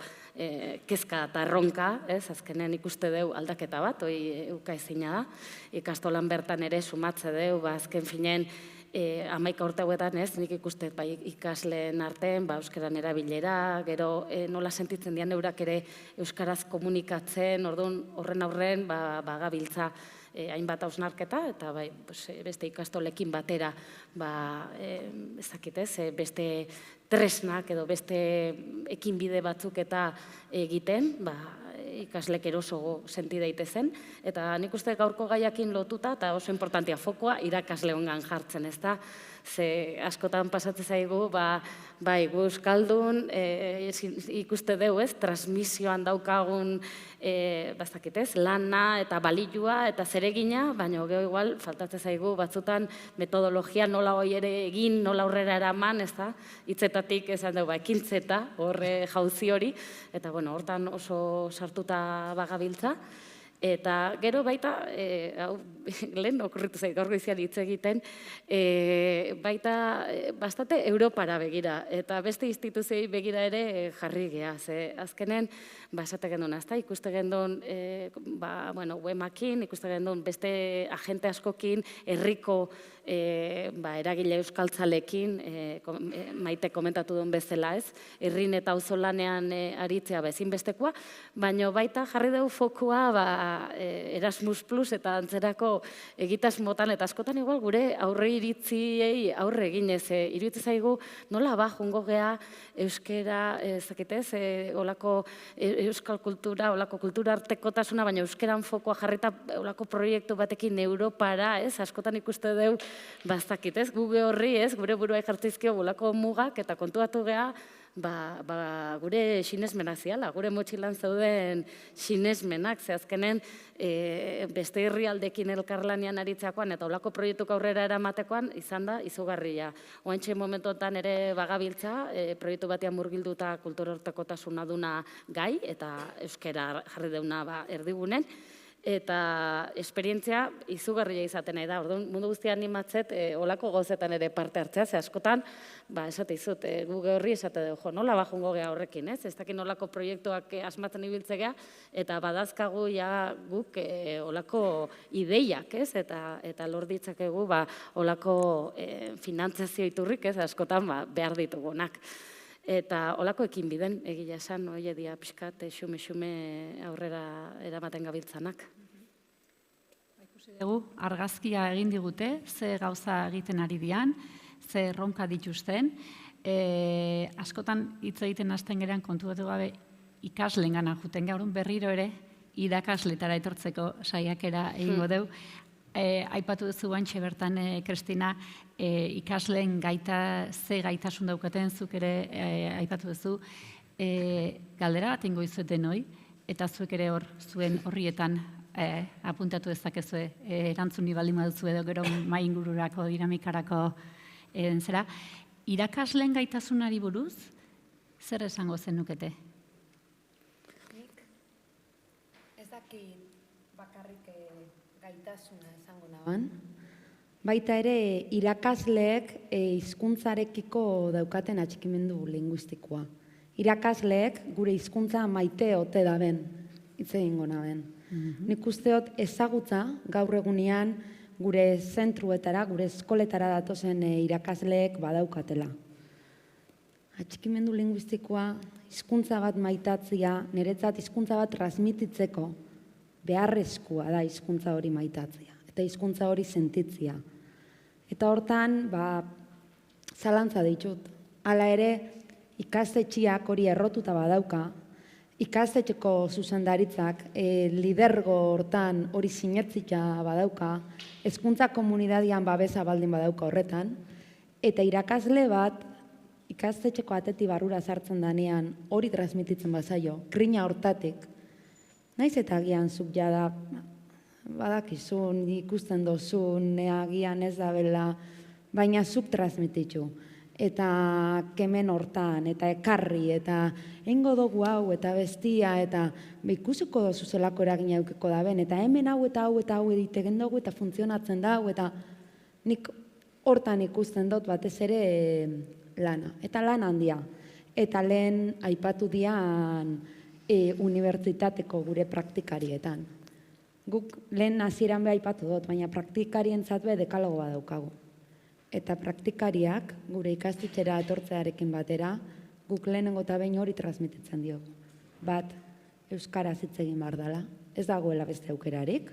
kezka eta erronka, azkenen ikuste deu aldaketa bat, euka ezina da, ikastolan bertan ere sumatze deu, azken finen 11 urte hauetan nik ikuste ikasleen artean, euskaran erabilera, gero nola sentitzen dian eurak ere euskaraz komunikatzen, horren aurren gabiltza hainbat hausnarketa, eta beste ikastolekin batera, beste tresnak edo beste ekinbide batzuk eta egiten, ikaslek eroso senti daitezen, eta nik uste gaurko gaiakin lotuta, eta oso importantia fokoa irakasle hongan jartzen, ez da? Ze askotan pasatzen zaigu, gu euskaldun, ikuste deu, transmisioan daukagun, lana eta balilua eta zeregina, baina geho igual, faltatzen zaigu batzutan metodologia nola hoi ere egin, nola aurrera eraman, ez da? Hitzetatik esan dugu, ekintzeta, horre jauzi hori, eta hortan oso sartuta bagabiltza. Eta gero baita, lehen okurritu zait, gaur goizian hitz egiten, baita bastante Europara begira, eta beste instituzioi begira ere jarri geha. Azkenen, esate gendun, ikuste gendun, UEMakin, ikuste gendun beste agente askokin, herriko eragile euskaltzalekin, maite komentatu duen bezala ez, herrin eta auzolanean aritzea ezinbestekoa, baina baita jarri dugu fokua Erasmus Plus eta antzerako egitasmotan, eta askotan igual gure aurre iritziei aurre eginez, iruditzen zaigu nola jungo gea euskera, olako euskal kultura, olako kultura artekotasuna, baina euskeran fokoa jarrita olako proiektu batekin Europara, askotan ikuste dugu bastakit, guge horri, gure burua jartzizkio olako mugak, eta kontuatu gea, gure sinesmenak ziala, gure motxilan zeuden sinesmenak, azkenen beste herrialdekin elkarlanean aritzakoan eta olako proiektuk aurrera eramatekoan izan da izugarria. Oantxe momentotan ere bagabiltza, proiektu batean murgilduta kulturartekotasuna duna gai eta euskera jarri deuna erdigunen, eta esperientzia izugarria izaten nahi da. Orduan, mundu guztia animatzet, olako gozetan ere parte hartzea, ze askotan, esate izut, gu horri esate dugu, nola bajungo gea horrekin, ez? Ez dakin olako proiektuak asmatzen ibiltzea, eta badazkagu ja guk olako ideiak, ez? Eta lor ditzakegu olako finantzazio iturrik, ez? Askotan behar ditugunak. Eta olako ekin biden, egia esan, oie dia pixkat, xume aurrera eramaten gabiltzanak. Ikusi dugu, argazkia egin digute, ze gauza egiten ari dian, ze erronka dituzten. Askotan hitz egiten hasten gerean kontuatu gabe ikasleen gana juten gaurun berriro ere irakasletara etortzeko saiakera egingo dugu. Aipatu duzu bantxe bertan, Kristina, ikasleen ze gaitasun daukaten, zuk ere aipatu duzu, galdera bat ingo izueten hoi, eta zuek ere zuen horrietan apuntatu dezakezue, erantzuni baldin baduzu edo gero mai ingururako, dinamikarako zera. Irakasleen gaitasunari buruz, zer esango zenukete? Ez dakit bakarrik gaitasuna esango naban. Baita ere, irakasleek hizkuntzarekiko daukaten atxikimendu linguistikoa. Irakasleek gure hizkuntza maite ote daben, hitz egingo naben. Nik usteot ezagutza gaur egunean gure zentruetara, gure eskoletara datozen irakasleek badaukatela. Atxikimendu linguistikoa, hizkuntza bat maitatzea, niretzat hizkuntza bat transmititzeko beharrezkoa da hizkuntza hori maitatzea, eta hizkuntza hori sentitzea. Eta hortan, zalantza ditut. Hala ere, ikastetxiak hori errotuta badauka, ikastetxeko zuzendaritzak lidergo hortan hori sinetzita badauka, hezkuntza komunidadian babesa baldin badauka horretan, eta irakasle bat ikastetxeko atetik barrura sartzen danean hori transmititzen bazaio, grina hortatik, naiz eta agian zuk jada badakizun, ikusten dozun, agian ez da bela, baina zuk transmititu. Eta kemen hortan, eta ekarri, eta engo dugu hau, eta bestia, eta ikusiko dozu zelako eragina eukiko da ben, eta hemen hau eta hau eta hau editegen dugu, eta funtzionatzen da hau, eta nik hortan ikusten dut batez ere lana. Eta lan handia. Eta lehen aipatu dian unibertsitateko gure praktikarietan. Guk lehen hasieran beha aipatu dut, baina praktikarientzat be dekalogoa daukagu. Eta praktikariak gure ikastetxera etortzearekin batera, guk lehenengo eta behin hori transmititzen diogu. Bat, euskaraz hitz egin behar dela, ez dagoela beste aukerarik,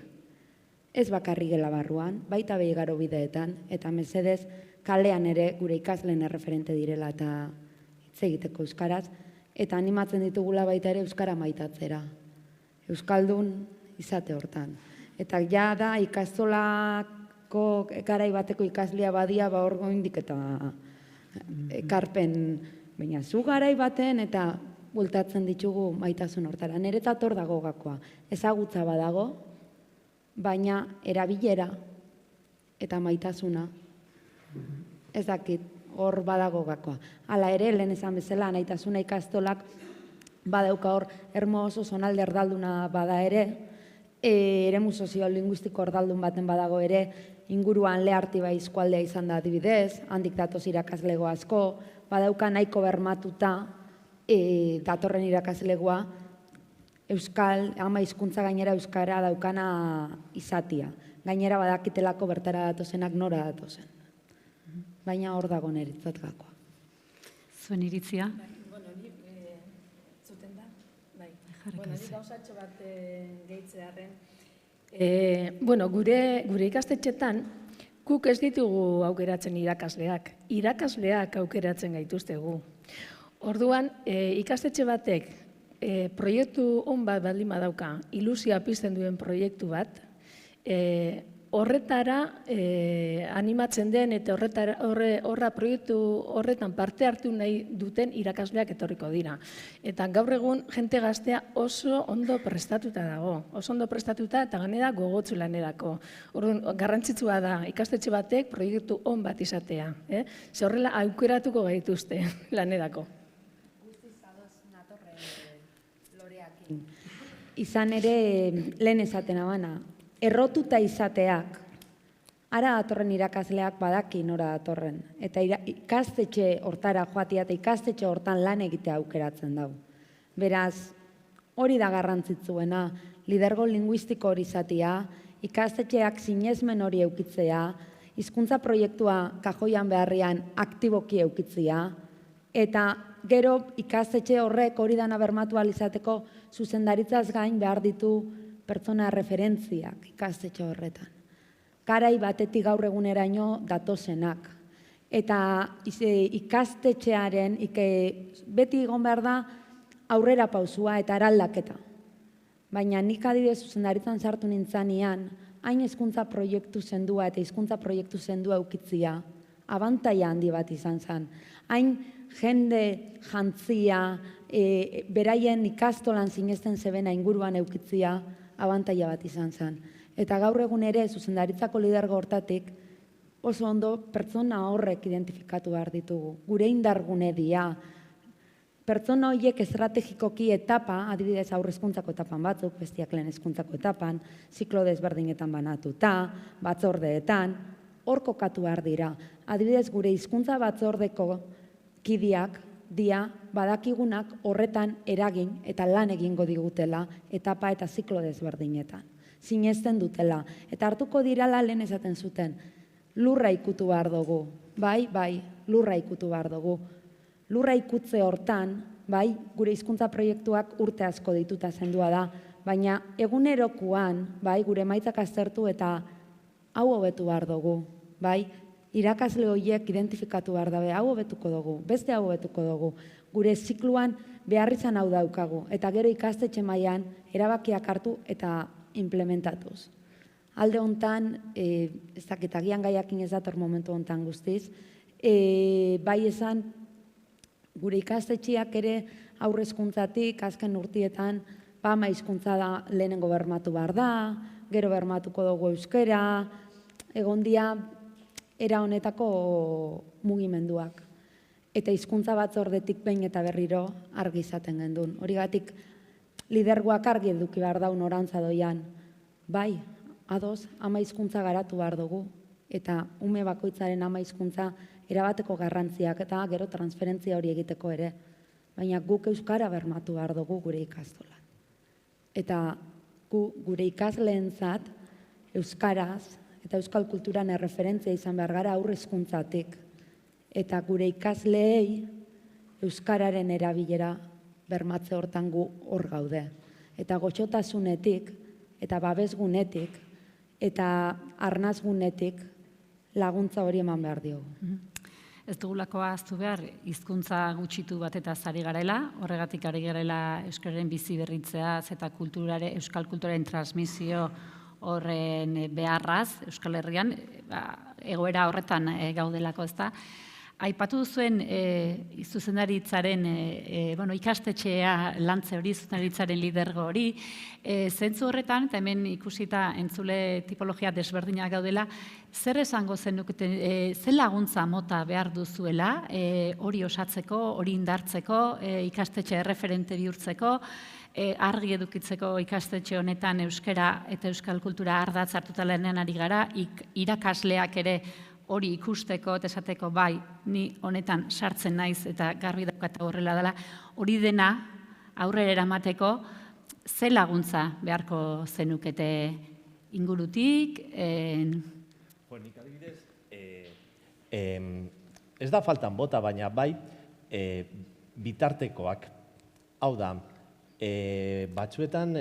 ez bakarri gela barruan, baita behi garo bideetan, eta mesedez kalean ere gure ikasleen erreferente direla eta hitz egiteko euskaraz, eta animatzen ditugula baita ere euskara maitatzera. Euskaldun izate hortan. Eta ja da ikastolako garai bateko ikaslea badia hor goindik eta ekarpen, baina zu garai baten eta bultatzen ditugu maitasun hortara. Niretzat hor dago gakoa. Ezagutza badago, baina erabilera eta maitasuna ez dakit hor badago gakoa. Hala ere, lehen esan bezala, nahitasuna ikastolak badauka hor hermoso zonalde erdalduna bada ere, eremu soziolinguistiko erdaldun baten badago ere, inguruan Lehartiba eskualdea izan da adibidez, handik datoz irakaslego asko, badauka nahiko bermatuta datorren irakaslegoa, euskal, ama hizkuntza gainera euskara daukana izatia. Gainera badakitelako bertara datozenak nora datozen. Baina hor dago niretzat gakoa. Zuen iritzia? Zuten da? Bai. Nik gauzatxo bat gehitzearen. Gure ikastetxetan, guk ez ditugu aukeratzen irakasleak. Irakasleak aukeratzen gaituztegu. Orduan, ikastetxe batek proiektu on bat baldin badauka, ilusia pizten duen proiektu bat, horretara animatzen den eta horra proiektu horretan parte hartu nahi duten irakasleak etorriko dira. Eta gaur egun jente gaztea oso ondo prestatuta dago. Oso ondo prestatuta eta ganera gogotsu lanerako. Orduan, garrantzitsua da ikastetxe batek proiektu on bat izatea. Ze horrela aukeratuko gaituzte lanerako. izan ere lehen esaten abana, errotuta izateak, ara datorren irakasleak badaki nora datorren, eta ikastetxe hortara joatia eta ikastetxe hortan lan egitea aukeratzen dau. Beraz, hori da garrantzitsuena, lidergo linguistiko hori izatea, ikastetxeak sinesmen hori eukitzea, hizkuntza proiektua kajoian beharrian aktiboki eukitzea, eta gero ikastetxe horrek hori dana bermatu ahal izateko zuzendaritzaz gain behar ditu pertsona referentziak ikastetxe horretan. Garai batetik gaur eguneraino datozenak. Eta ikastetxearen beti egon behar da aurrera pausua eta eraldaketa. Baina nik adibidez zuzendaritzan sartu nintzanean, hain hezkuntza proiektu sendua eta hizkuntza proiektu sendua eukitzia, abantaila handi bat izan zen. Hain jende jantzia, beraien ikastolan sinesten zebena inguruan eukitzia, abantaila bat izan zen. Eta gaur egun ere zuzendaritzako lidergo hortatik oso ondo pertsona horrek identifikatu behar ditugu. Gure indargune dira. Pertsona horiek estrategikoki etapa, adibidez aurre hezkuntzako etapan batzuk, bestiak lehen hezkuntzako etapan, ziklo desberdinetan banatuta, batzordeetan, hor kokatu behar dira. Adibidez gure hizkuntza batzordeko kideak dia badakigunak horretan eragin eta lan egingo digutela etapa eta ziklo desberdinetan. Sinesten dutela. Eta hartuko dirala lehen esaten zuten, lurra ikutu behar dugu. Bai, lurra ikutu behar dugu. Lurra ikutze hortan, bai, gure hizkuntza proiektuak urte asko dituta sendua da, baina egunerokoan, bai, gure emaitzak aztertu eta hau hobetu behar dugu, bai, irakasle horiek identifikatu behar dabe, hau hobetuko dugu, beste hau hobetuko dugu, gure zikluan behar izan hau daukagu, eta gero ikastetxe mailan erabakiak hartu eta implementatuz. Alde hontan, ez dakit agian gaiakin ez dator momentu hontan guztiz, bai esan, gure ikastetxeak ere aurre hezkuntzatik azken urtietan ama hizkuntza da lehenengo bermatu behar da, gero bermatuko dugu euskera, egon dia era honetako mugimenduak. Eta hizkuntza batzordetik behin eta berriro argi izaten gendun. Horigatik lidergoak argi eduki behar daun orantza doian. Bai, ados, ama hizkuntza garatu behar dugu. Eta ume bakoitzaren ama hizkuntza erabateko garrantziak eta gero transferentzia hori egiteko ere. Baina guk euskara bermatu behar dugu gure ikastolan. Eta gure ikasleentzat euskaraz eta euskal kulturan erreferentzia izan behar gara aurre hezkuntzatik. Eta gure ikasleei euskararen erabilera bermatze hortan gu hor gaude. Eta gotxotasunetik eta babesgunetik eta arnazgunetik laguntza hori eman behar diogu. Ez dugulako ahaztu behar, hizkuntza gutxitu bat eta ari garela, horregatik ari garela euskararen bizi berritzeaz eta euskal kulturaren transmisio horren beharraz, Euskal Herrian, egoera horretan gaudelako ez da. Aipatu duzuen zuzendaritzaren, ikastetxea lantze hori, zuzendaritzaren lidergo hori, zentzu horretan, eta hemen ikusita entzule tipologia desberdinak gaudela, zer esango zenuketen, zer laguntza mota behar duzuela, hori osatzeko, hori indartzeko, ikastetxe erreferente bihurtzeko, argi edukitzeko ikastetxe honetan euskara eta euskal kultura ardatz hartuta lanean ari gara, irakasleak ere hori ikusteko eta esateko bai, ni honetan sartzen naiz eta garbi daukata horrela dela, hori dena aurrera eramateko ze laguntza beharko zenukete ingurutik? Nik adibidez, ez da faltan bota, baina bai bitartekoak. Hau da, batzuetan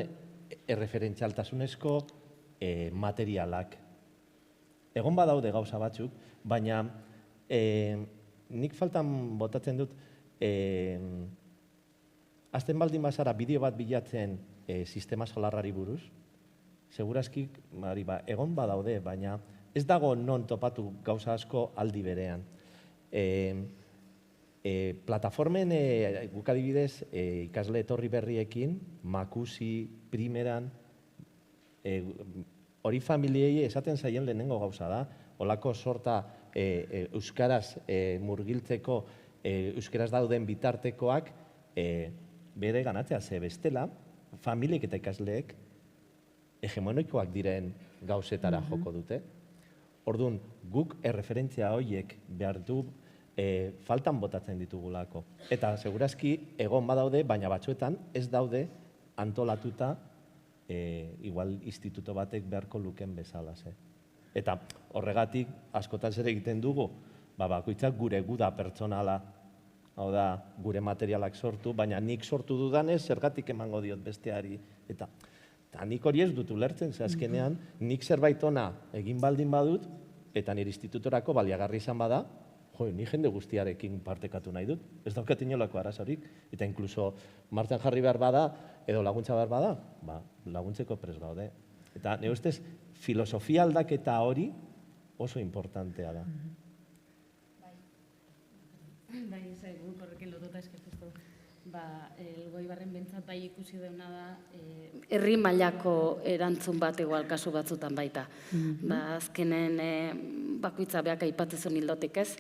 erreferentzialtasunezko materialak. Egon badaude gauza batzuk, baina nik faltan botatzen dut, azten baldin bazara bideo bat bilatzen sistema solarrari buruz, segurazki egon badaude, baina ez dago non topatu gauza asko aldi berean. Plataformen guk adibidez ikasle etorri berriekin, Makusi, Primeran, hori familiei esaten zaien lehenengo gauza da, holako sorta euskaraz murgiltzeko euskaraz dauden bitartekoak bere ganatzea, ze bestela, familiek eta ikasleek hegemonikoak diren gauzetara joko dute. Orduan, guk erreferentzia horiek behar du faltan botatzen ditugulako. Eta segurazki egon badaude, baina batzuetan ez daude antolatuta igual instituto batek beharko luken bezala. Eta horregatik askotan zer egiten dugu, bakoitzak gure guda pertsonala, hau da, gure materialak sortu, baina nik sortu dudanez, zergatik emango diot besteari. Eta nik hori ez dut ulertzen, ze azkenean, nik zerbait ona egin baldin badut, eta nire institutorako baliagarri izan bada, ni jende guztiarekin partekatu nahi dut. Ez daukat inolako arazorik, eta inkluso martxan jarri behar bada, edo laguntza behar bada, laguntzeko prest gaude. Eta nire ustez, filosofia aldaketa hori oso importantea da. Bai, guk horrekin lotuta eske justo, Elgoibarren bentsat bai ikusi deuna da, herri mailako erantzun bat igual kasu batzutan baita. Azkenen bakoitza beak aipatzen hildotik ez,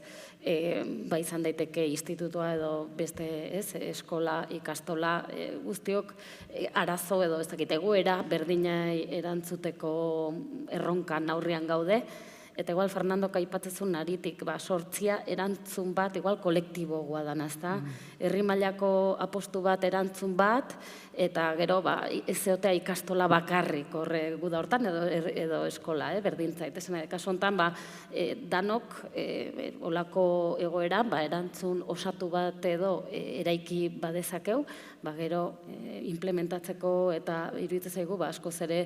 bai izan daiteke institutoa edo beste eskola, ikastola, guztiok arazo edo ez dakit egoera berdinai erantzuteko erronkan aurrean gaude. Eta igual Fernandok aipatzen aritik sortzia erantzun bat igual kolektiboa dana, ezta? Herri mailako apostu bat erantzun bat, eta gero ez egotea ikastola bakarrik horre guda hortan edo eskola, berdintza. Eta kasu honetan danok olako egoera erantzun osatu bat edo eraiki badezakeu, gero implementatzeko eta iruditzen zaigu askoz ere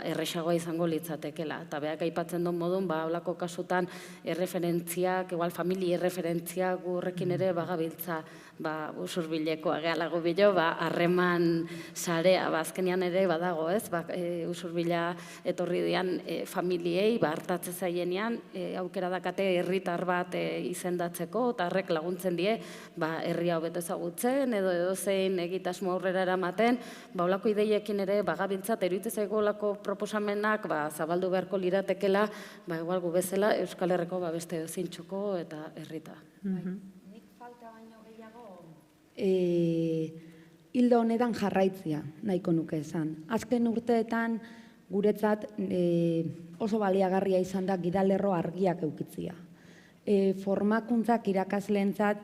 erresagoa izango litzatekela. Eta beak aipatzen duen modun, holako kasutan erreferentziak, igual familia erreferentziak horrekin ere bagabiltza usurbileko agealago bilo, harreman sarea, azkenean ere badago, ez? Usurbila etorri dian familiei, hartatze zaienean, aukera dakate herritar bat izendatzeko, eta horrek laguntzen die, herria hobeto ezagutzen, edo zein egitasmo aurrera eramaten, holako ideiekin ere bagabiltza, iruditzen zaigu holako proposamenak zabaldu beharko liratekela, igual gu bezala Euskal Herriko beste zintxuko eta herrita. Nik falta baino gehiago hildo honetan jarraitzia nahiko nuke esan. Azken urteetan guretzat oso baliagarria izan da gidalerro argiak eukitzia. Formakuntzak irakasleentzat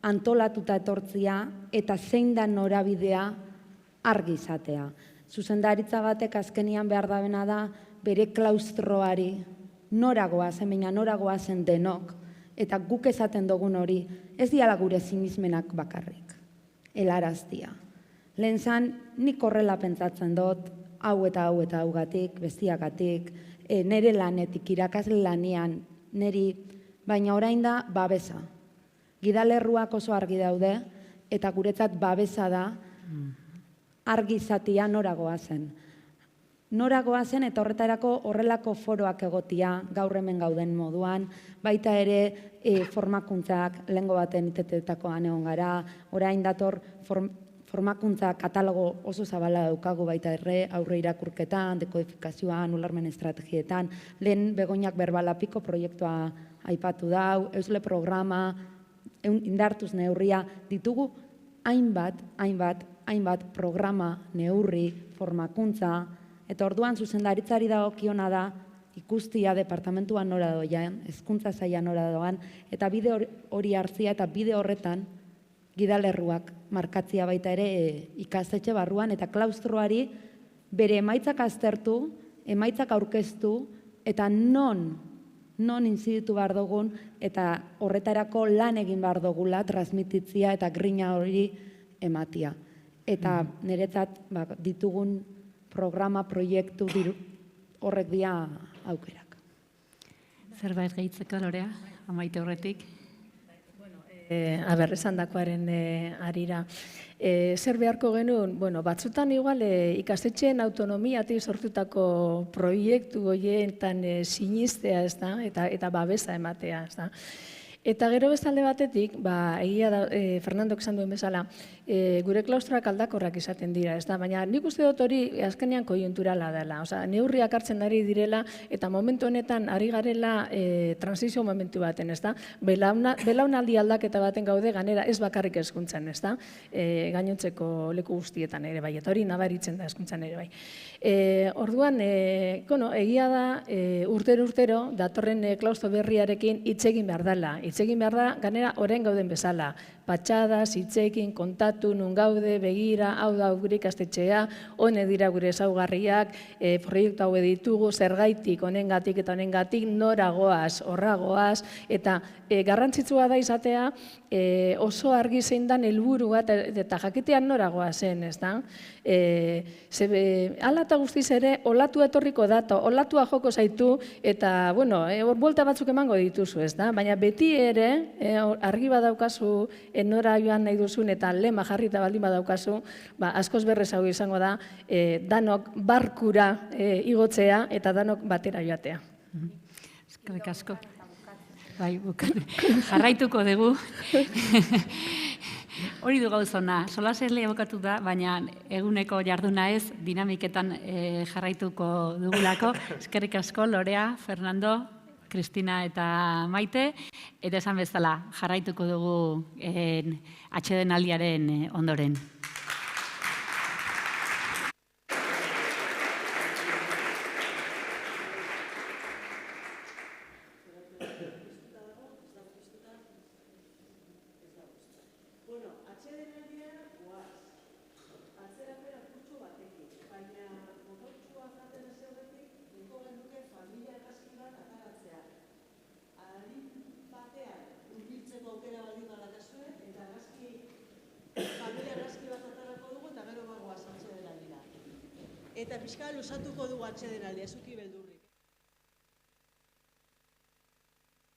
antolatuta etortzia eta zein da norabidea argi izatea. Zuzendaritza batek azkenian behar dabena da bere klaustroari noragoa zen, baina noragoa zen denok, eta guk esaten dugun hori, ez diala gure sinismenak bakarrik, helaraztia. Lehen zan, nik horrela pentsatzen dut, hau eta haugatik, bestiagatik, nire lanetik, irakasle lanean, niri, baina orain da babesa. Gidalerruak oso argi daude, eta guretzat babesa da, argi izatia noragoa zen. Noragoa zen eta horretarako horrelako foroak egotia gaur hemen gauden moduan, baita ere formakuntzak lehengo baten iteteetakoan egon gara, orain dator formakuntza katalogo oso zabala daukagu baita aurre irakurketan, dekodifikazioan, ulermen estrategietan, lehen Begoñak Berbalapiko proiektua aipatu dau, Eusle programa, indartuz neurria, ditugu hainbat programa, neurri, formakuntza, eta orduan zuzendaritzari dagokiona da ikustia departamentuan nora doan, hezkuntza saila nora doan, eta bide hori hartzia eta bide horretan gidalerruak markatzia baita ere ikastetxe barruan, eta klaustroari bere emaitzak aztertu, emaitzak aurkeztu, eta non inziditu behar dugun, eta horretarako lan egin behar dugula, transmititzia eta grina hori ematia. Eta niretzat ditugun programa, proiektu horrek dia aukerak. Zerbait gehitzeko, Lorea, amaite horretik? Esan dakoaren arira. Zer beharko genuen, batzutan igual ikastetxeen autonomiatik sortutako proiektu horietan sinistea, eta babesa ematea, Eta gero bestalde batetik, egia da, Fernandok esan duen bezala, gure klaustroak aldakorrak izaten dira, ez da? Baina nik uste dut hori azkenean koiunturala dela. Osea, neurriak hartzen ari direla eta momentu honetan ari garela transizio momentu baten, ez da? Belaunaldi aldaketa baten gaude ganera ez bakarrik hezkuntzan, ez da? Gainontzeko leku guztietan ere bai, eta hori nabaritzen da hezkuntzan ere bai. Orduan, egia da urtero datorren klaustro berriarekin hitz egin behar dela. Hitz egin behar da, ganera orain gauden bezala. Patxadas, hitzekin, kontatu, nun gaude, begira, hau da gure ikastetxea, hone dira gure ezaugarriak, proiektu hau ditugu, zergaitik, honengatik eta honengatik, nora goaz, horra goaz, eta garrantzitsua da izatea oso argi zein dan helburu bat eta jakitean nora goazen, ez da? Hala eta guztiz ere, olatua etorriko da, olatua joko zaitu, eta, bueno, buelta batzuk emango dituzu, ez da? Baina beti ere, argi badaukazu nora joan nahi duzun eta lema jarrita baldin badaukazu, askoz berrezago izango da, danok barkura igotzea eta danok batera joatea. Eskerrik asko. Bai, jarraituko dugu. Hori du gauzona, solasele abokatu da, baina eguneko jarduna ez, dinamiketan jarraituko dugulako. Eskerrik asko, Lorea, Fernando, Kristina eta Maite, eta esan bezala jarraituko dugu atsedenaldiaren ondoren. Eta pixka luzatuko dugu atsedenaldia, ez uki beldur.